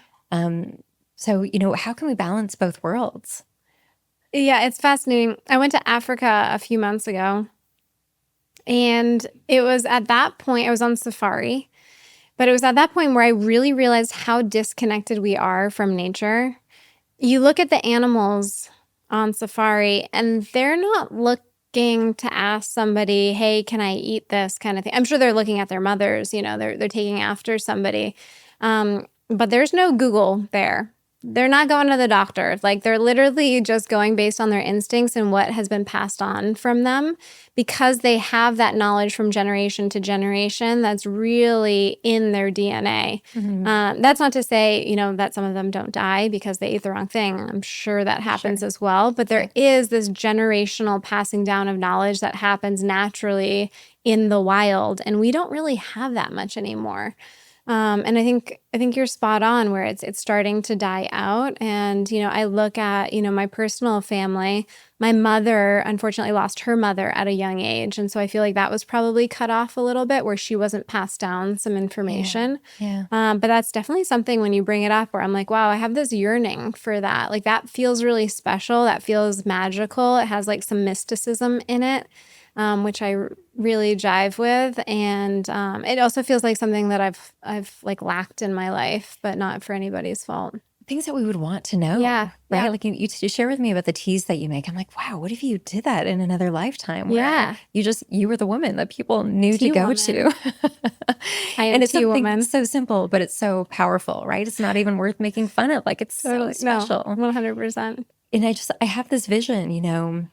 So, how can we balance both worlds? Yeah, it's fascinating. I went to Africa a few months ago. And it was at that point, I was on safari, But it was at that point where I really realized how disconnected we are from nature. You look at the animals on safari and they're not looking to ask somebody, hey, can I eat this kind of thing? I'm sure they're looking at their mothers, they're taking after somebody. But there's no Google there. They're not going to the doctor. Like, they're literally just going based on their instincts and what has been passed on from them, because they have that knowledge from generation to generation that's really in their DNA. That's not to say, that some of them don't die because they ate the wrong thing. I'm sure that happens as well. But there is this generational passing down of knowledge that happens naturally in the wild. And we don't really have that much anymore. And I think you're spot on where it's starting to die out. And, I look at, my personal family. My mother unfortunately lost her mother at a young age. And so I feel like that was probably cut off a little bit, where she wasn't passed down some information. Yeah. But that's definitely something when you bring it up where I'm like, wow, I have this yearning for that. Like, that feels really special. That feels magical. It has like some mysticism in it. Which I really jive with, and it also feels like something that I've like lacked in my life, but not for anybody's fault. Things that we would want to know, Yeah, right? yeah. Like you share with me about the teas that you make. I'm like, wow, what if you did that in another lifetime? Where Yeah. you were the woman that people knew Tea to go woman. to. I am And it's tea something woman. so simple, but it's so powerful, right? It's not even worth making fun of. Like, it's Totally. so special. No, 100%. And I have this vision,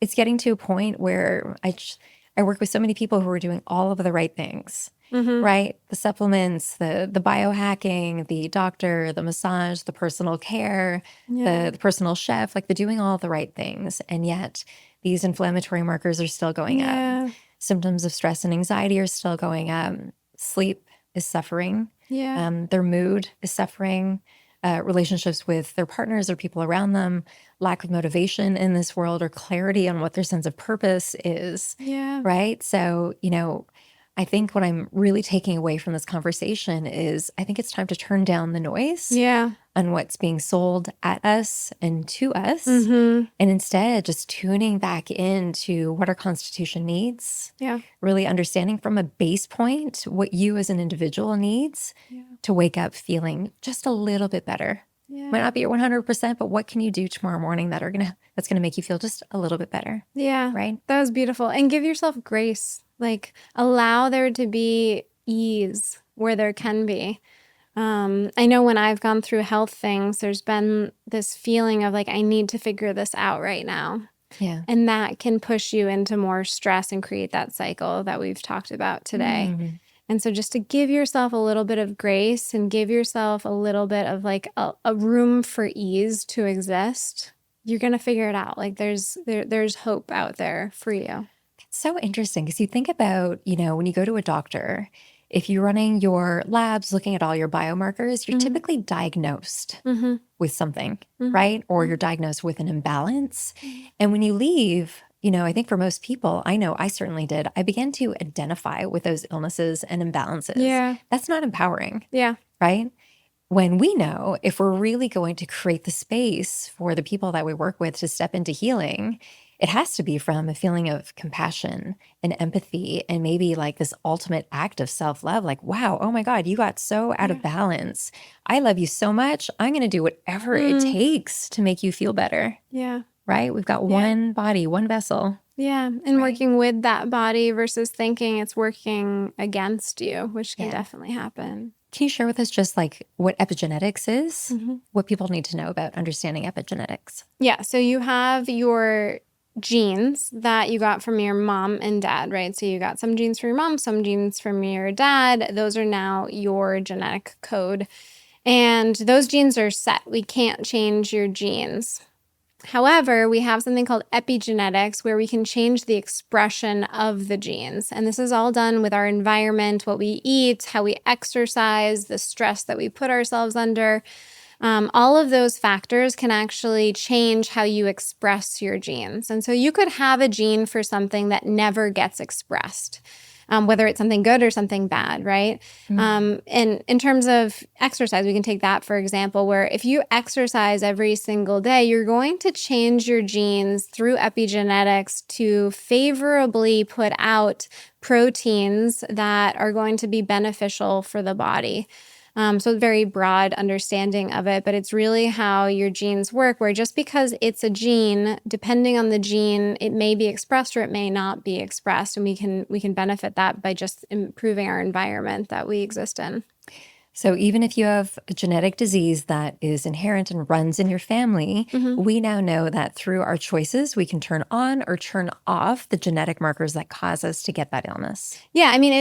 it's getting to a point where I work with so many people who are doing all of the right things, right? The supplements, the biohacking, the doctor, the massage, the personal care, the personal chef, like they're doing all the right things. And yet these inflammatory markers are still going up. Symptoms of stress and anxiety are still going up. Sleep is suffering. Their mood is suffering. Relationships with their partners or people around them, lack of motivation in this world, or clarity on what their sense of purpose is. Right. So, I think what I'm really taking away from this conversation is I think it's time to turn down the noise on what's being sold at us and to us, and instead just tuning back into what our Constitution needs. Really understanding from a base point what you as an individual needs to wake up feeling just a little bit better. Might not be at 100%, but what can you do tomorrow morning that's going to make you feel just a little bit better? Right? That was beautiful. And give yourself grace. Like, allow there to be ease where there can be. I know when I've gone through health things, there's been this feeling of like, I need to figure this out right now. And that can push you into more stress and create that cycle that we've talked about today. And so just to give yourself a little bit of grace and give yourself a little bit of like a room for ease to exist, you're going to figure it out. Like, there's hope out there for you. It's so interesting because you think about, when you go to a doctor, if you're running your labs, looking at all your biomarkers, you're typically diagnosed with something, right? Or you're diagnosed with an imbalance. And when you leave, I think for most people, I know I certainly did, I began to identify with those illnesses and imbalances. That's not empowering. Right? When we know if we're really going to create the space for the people that we work with to step into healing, it has to be from a feeling of compassion and empathy, and maybe like this ultimate act of self-love. Like, wow, oh my God, you got so out of balance. I love you so much. I'm going to do whatever it takes to make you feel better. Right? We've got one body, one vessel. And working with that body versus thinking it's working against you, which can definitely happen. Can you share with us just like what epigenetics is? What people need to know about understanding epigenetics? So you have your genes that you got from your mom and dad, right? So you got some genes from your mom, some genes from your dad. Those are now your genetic code. And those genes are set. We can't change your genes. However, we have something called epigenetics where we can change the expression of the genes. And this is all done with our environment, what we eat, how we exercise, the stress that we put ourselves under. All of those factors can actually change how you express your genes. And so you could have a gene for something that never gets expressed. Whether it's something good or something bad, right? And in terms of exercise, we can take that for example, where if you exercise every single day, you're going to change your genes through epigenetics to favorably put out proteins that are going to be beneficial for the body. So a very broad understanding of it, but it's really how your genes work, where just because it's a gene, depending on the gene, it may be expressed or it may not be expressed. And we can benefit that by just improving our environment that we exist in. So even if you have a genetic disease that is inherent and runs in your family, we now know that through our choices, we can turn on or turn off the genetic markers that cause us to get that illness. Yeah, I mean,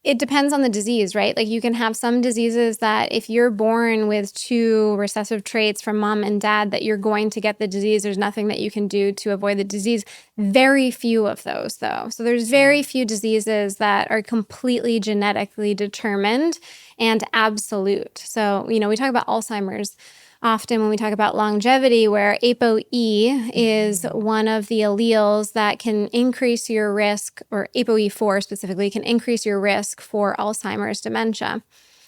it depends on the disease, right? Like you can have some diseases that if you're born with 2 recessive traits from mom and dad, that you're going to get the disease. There's nothing that you can do to avoid the disease. Very few of those, though. So there's very few diseases that are completely genetically determined and absolute. So, we talk about Alzheimer's often when we talk about longevity, where ApoE is one of the alleles that can increase your risk, or ApoE4 specifically, can increase your risk for Alzheimer's dementia.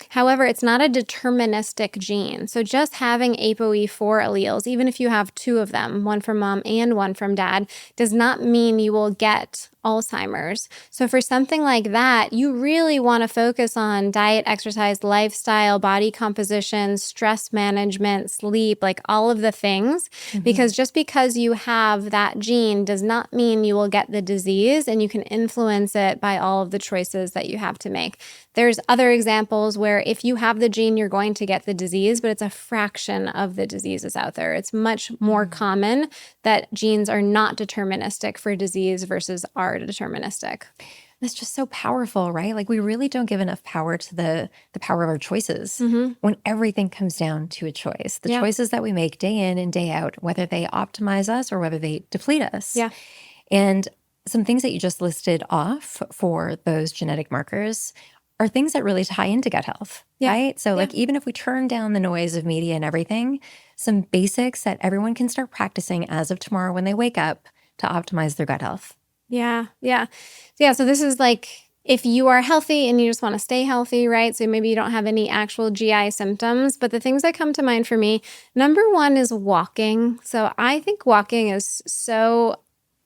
However, it's not a deterministic gene. So just having ApoE4 alleles, even if you have 2 of them, one from mom and one from dad, does not mean you will get Alzheimer's. So for something like that, you really want to focus on diet, exercise, lifestyle, body composition, stress management, sleep, like all of the things, because just because you have that gene does not mean you will get the disease, and you can influence it by all of the choices that you have to make. There's other examples where if you have the gene, you're going to get the disease, but it's a fraction of the diseases out there. It's much more common that genes are not deterministic for disease versus are deterministic. That's just so powerful, right? Like we really don't give enough power to the power of our choices when everything comes down to a choice. The choices that we make day in and day out, whether they optimize us or whether they deplete us. Yeah. And some things that you just listed off for those genetic markers are things that really tie into gut health, right? So like even if we turn down the noise of media and everything, some basics that everyone can start practicing as of tomorrow when they wake up to optimize their gut health. Yeah. So this is like if you are healthy and you just want to stay healthy, right? So maybe you don't have any actual GI symptoms, but the things that come to mind for me, number 1 is walking. So I think walking is so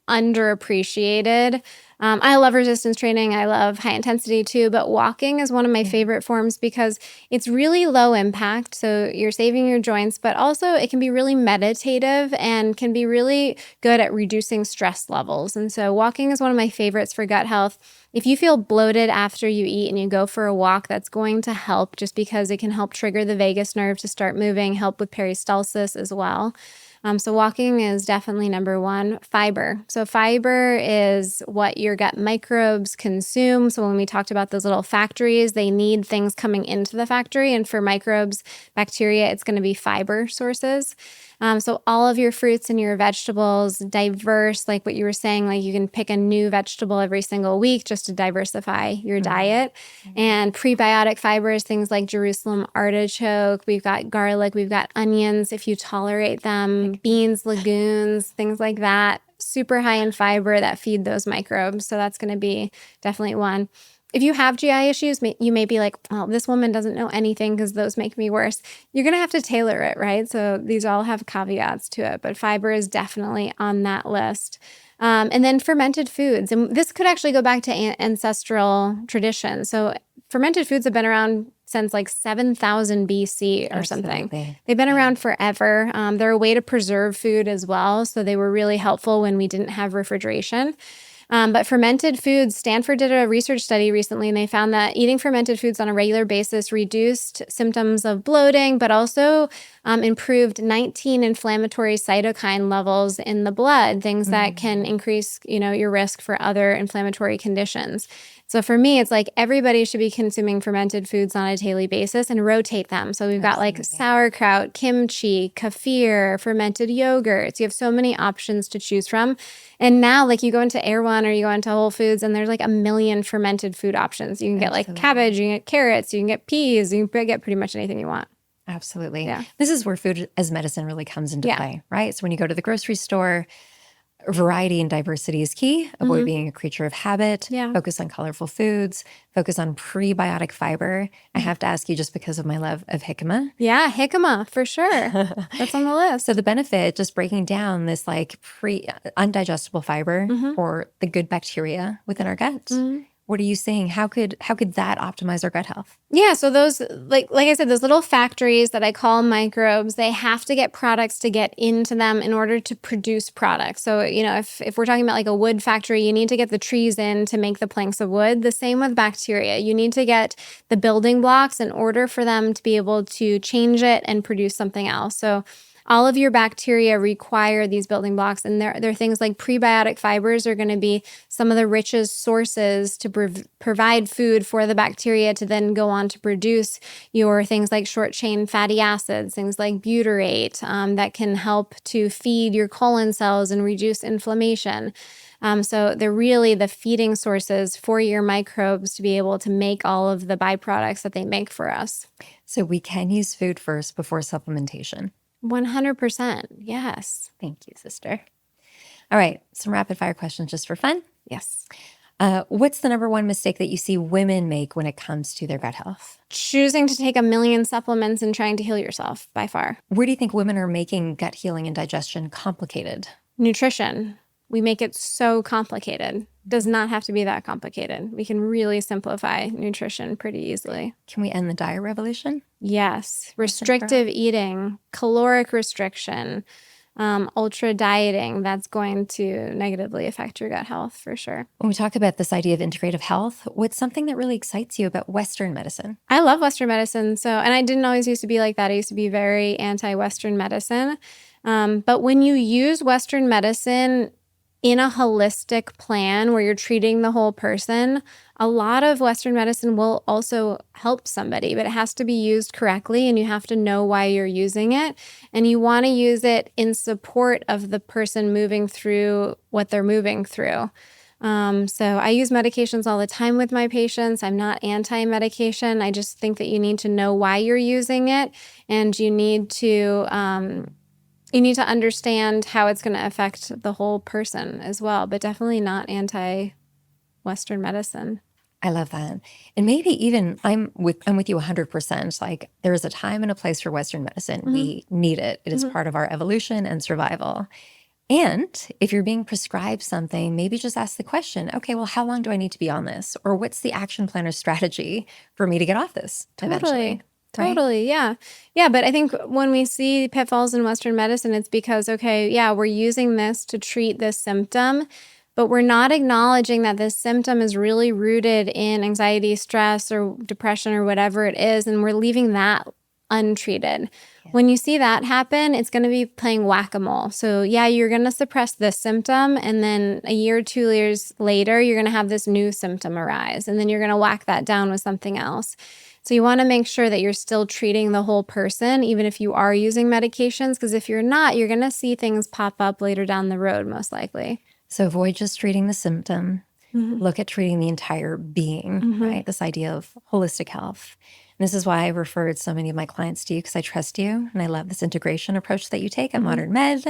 underappreciated. I love resistance training. I love high intensity too, but walking is one of my favorite forms because it's really low impact. So you're saving your joints, but also it can be really meditative and can be really good at reducing stress levels. And so walking is one of my favorites for gut health. If you feel bloated after you eat and you go for a walk, that's going to help just because it can help trigger the vagus nerve to start moving, help with peristalsis as well. So walking is definitely number 1. Fiber. So fiber is what your gut microbes consume. So when we talked about those little factories, they need things coming into the factory. And for microbes, bacteria, it's going to be fiber sources. So all of your fruits and your vegetables, diverse, like what you were saying, like you can pick a new vegetable every single week just to diversify your diet. And prebiotic fibers, things like Jerusalem artichoke, we've got garlic, we've got onions, if you tolerate them, beans, legumes, things like that, super high in fiber that feed those microbes. So that's going to be definitely one. If you have GI issues, you may be like, well, this woman doesn't know anything because those make me worse. You're going to have to tailor it, right? So these all have caveats to it, but fiber is definitely on that list. And then fermented foods. And this could actually go back to ancestral traditions. So fermented foods have been around since like 7,000 BC or something. They've been around forever. They're a way to preserve food as well. So they were really helpful when we didn't have refrigeration. But fermented foods, Stanford did a research study recently, and they found that eating fermented foods on a regular basis reduced symptoms of bloating, but also improved 19 inflammatory cytokine levels in the blood, things that can increase, your risk for other inflammatory conditions. So for me, it's like everybody should be consuming fermented foods on a daily basis and rotate them. So we've got like sauerkraut, kimchi, kefir, fermented yogurts. You have so many options to choose from. And now like you go into Erewhon or you go into Whole Foods and there's like a million fermented food options. You can get like cabbage, you can get carrots, you can get peas, you can get pretty much anything you want. Absolutely. Yeah. This is where food as medicine really comes into play, right? So when you go to the grocery store, variety and diversity is key. Avoid being a creature of habit. Focus on colorful foods. Focus on prebiotic fiber. I have to ask you just because of my love of jicama. Yeah, jicama, for sure. That's on the list. So the benefit, just breaking down this like undigestible fiber or the good bacteria within our gut. What are you saying? How could that optimize our gut health? Yeah, so those, like I said, those little factories that I call microbes, they have to get products to get into them in order to produce products. So, if we're talking about like a wood factory, you need to get the trees in to make the planks of wood. The same with bacteria. You need to get the building blocks in order for them to be able to change it and produce something else. So all of your bacteria require these building blocks. And they're things like prebiotic fibers are going to be some of the richest sources to provide food for the bacteria to then go on to produce your things like short chain fatty acids, things like butyrate, that can help to feed your colon cells and reduce inflammation. So they're really the feeding sources for your microbes to be able to make all of the byproducts that they make for us. So we can use food first before supplementation. 100%. Yes. Thank you, sister. All right, some rapid fire questions just for fun. Yes. What's the number one mistake that you see women make when it comes to their gut health? Choosing to take a million supplements and trying to heal yourself, by far. Where do you think women are making gut healing and digestion complicated? Nutrition. We make it so complicated. Does not have to be that complicated. We can really simplify nutrition pretty easily. Can we end the diet revolution? Yes. Restrictive eating, caloric restriction, ultra dieting, that's going to negatively affect your gut health for sure. When we talk about this idea of integrative health, what's something that really excites you about Western medicine? I love Western medicine. And I didn't always used to be like that. I used to be very anti-Western medicine. But when you use Western medicine in a holistic plan where you're treating the whole person, a lot of Western medicine will also help somebody, but it has to be used correctly and you have to know why you're using it. And you want to use it in support of the person moving through what they're moving through. So I use medications all the time with my patients. I'm not anti-medication. I just think that you need to know why you're using it, and you need to understand how it's going to affect the whole person as well, but definitely not anti-Western medicine. I love that. And maybe even I'm with you 100%. Like there is a time and a place for Western medicine. Mm-hmm. We need it. It is part of our evolution and survival. And if you're being prescribed something, maybe just ask the question, okay, well, how long do I need to be on this? Or what's the action plan or strategy for me to get off this eventually? Totally. Yeah. Yeah. But I think when we see pitfalls in Western medicine, it's because, okay, yeah, we're using this to treat this symptom, but we're not acknowledging that this symptom is really rooted in anxiety, stress, or depression, or whatever it is. And we're leaving that untreated. Yeah. When you see that happen, it's going to be playing whack-a-mole. So yeah, you're going to suppress this symptom. And then a year, 2 years later, you're going to have this new symptom arise. And then you're going to whack that down with something else. So you want to make sure that you're still treating the whole person, even if you are using medications, because if you're not, you're going to see things pop up later down the road, most likely. So avoid just treating the symptom. Mm-hmm. Look at treating the entire being, right? This idea of holistic health. And this is why I referred so many of my clients to you, because I trust you and I love this integration approach that you take at Modern Med.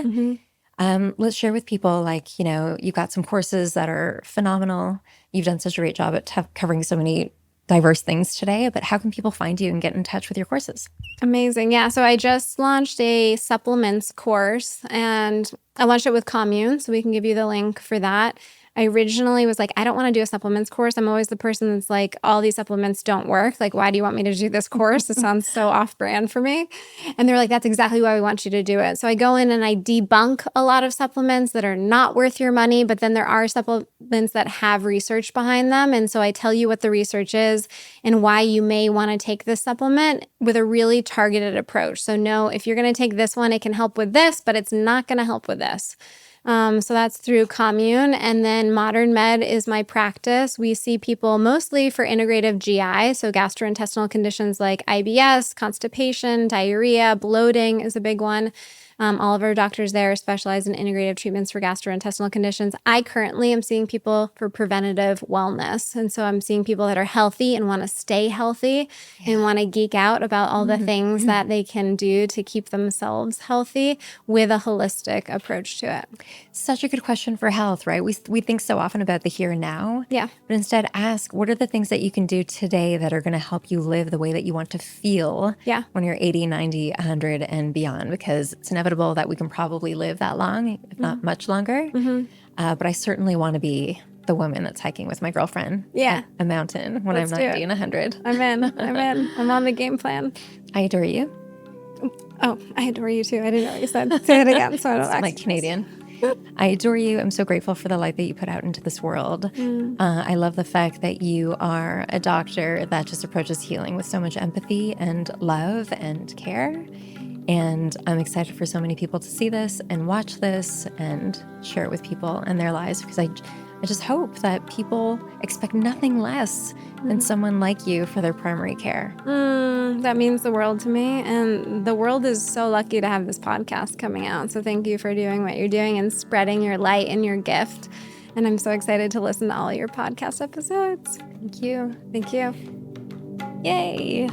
Let's share with people, like, you've got some courses that are phenomenal. You've done such a great job at covering so many diverse things today, but how can people find you and get in touch with your courses? Amazing. Yeah. So I just launched a supplements course, and I launched it with Commune, so we can give you the link for that. I originally was like, I don't want to do a supplements course. I'm always the person that's like, all these supplements don't work. Like, why do you want me to do this course? It sounds so off-brand for me. And they're like, that's exactly why we want you to do it. So I go in and I debunk a lot of supplements that are not worth your money, but then there are supplements that have research behind them. And so I tell you what the research is and why you may want to take this supplement with a really targeted approach. So no, if you're going to take this one, it can help with this, but it's not going to help with this. So that's through Commune. And then Modern Med is my practice. We see people mostly for integrative GI, so gastrointestinal conditions like IBS, constipation, diarrhea, bloating is a big one. All of our doctors there specialize in integrative treatments for gastrointestinal conditions. I currently am seeing people for preventative wellness. And so I'm seeing people that are healthy and want to stay healthy and want to geek out about all the things that they can do to keep themselves healthy with a holistic approach to it. Such a good question for health, right? We think so often about the here and now. Yeah. But instead ask, what are the things that you can do today that are going to help you live the way that you want to feel when you're 80, 90, 100 and beyond? Because it's inevitable that we can probably live that long, if not much longer. But I certainly want to be the woman that's hiking with my girlfriend Yeah. at a mountain when Let's I'm do 90 it. and 100. I'm in. I'm on the game plan. I adore you. Oh, I adore you too. I didn't know what you said. Say it again so I don't It's like Canadian. I adore you. I'm so grateful for the light that you put out into this world. I love the fact that you are a doctor that just approaches healing with so much empathy and love and care. And I'm excited for so many people to see this and watch this and share it with people and their lives, because I just hope that people expect nothing less than someone like you for their primary care. That means the world to me. And the world is so lucky to have this podcast coming out. So thank you for doing what you're doing and spreading your light and your gift. And I'm so excited to listen to all your podcast episodes. Thank you. Thank you. Yay.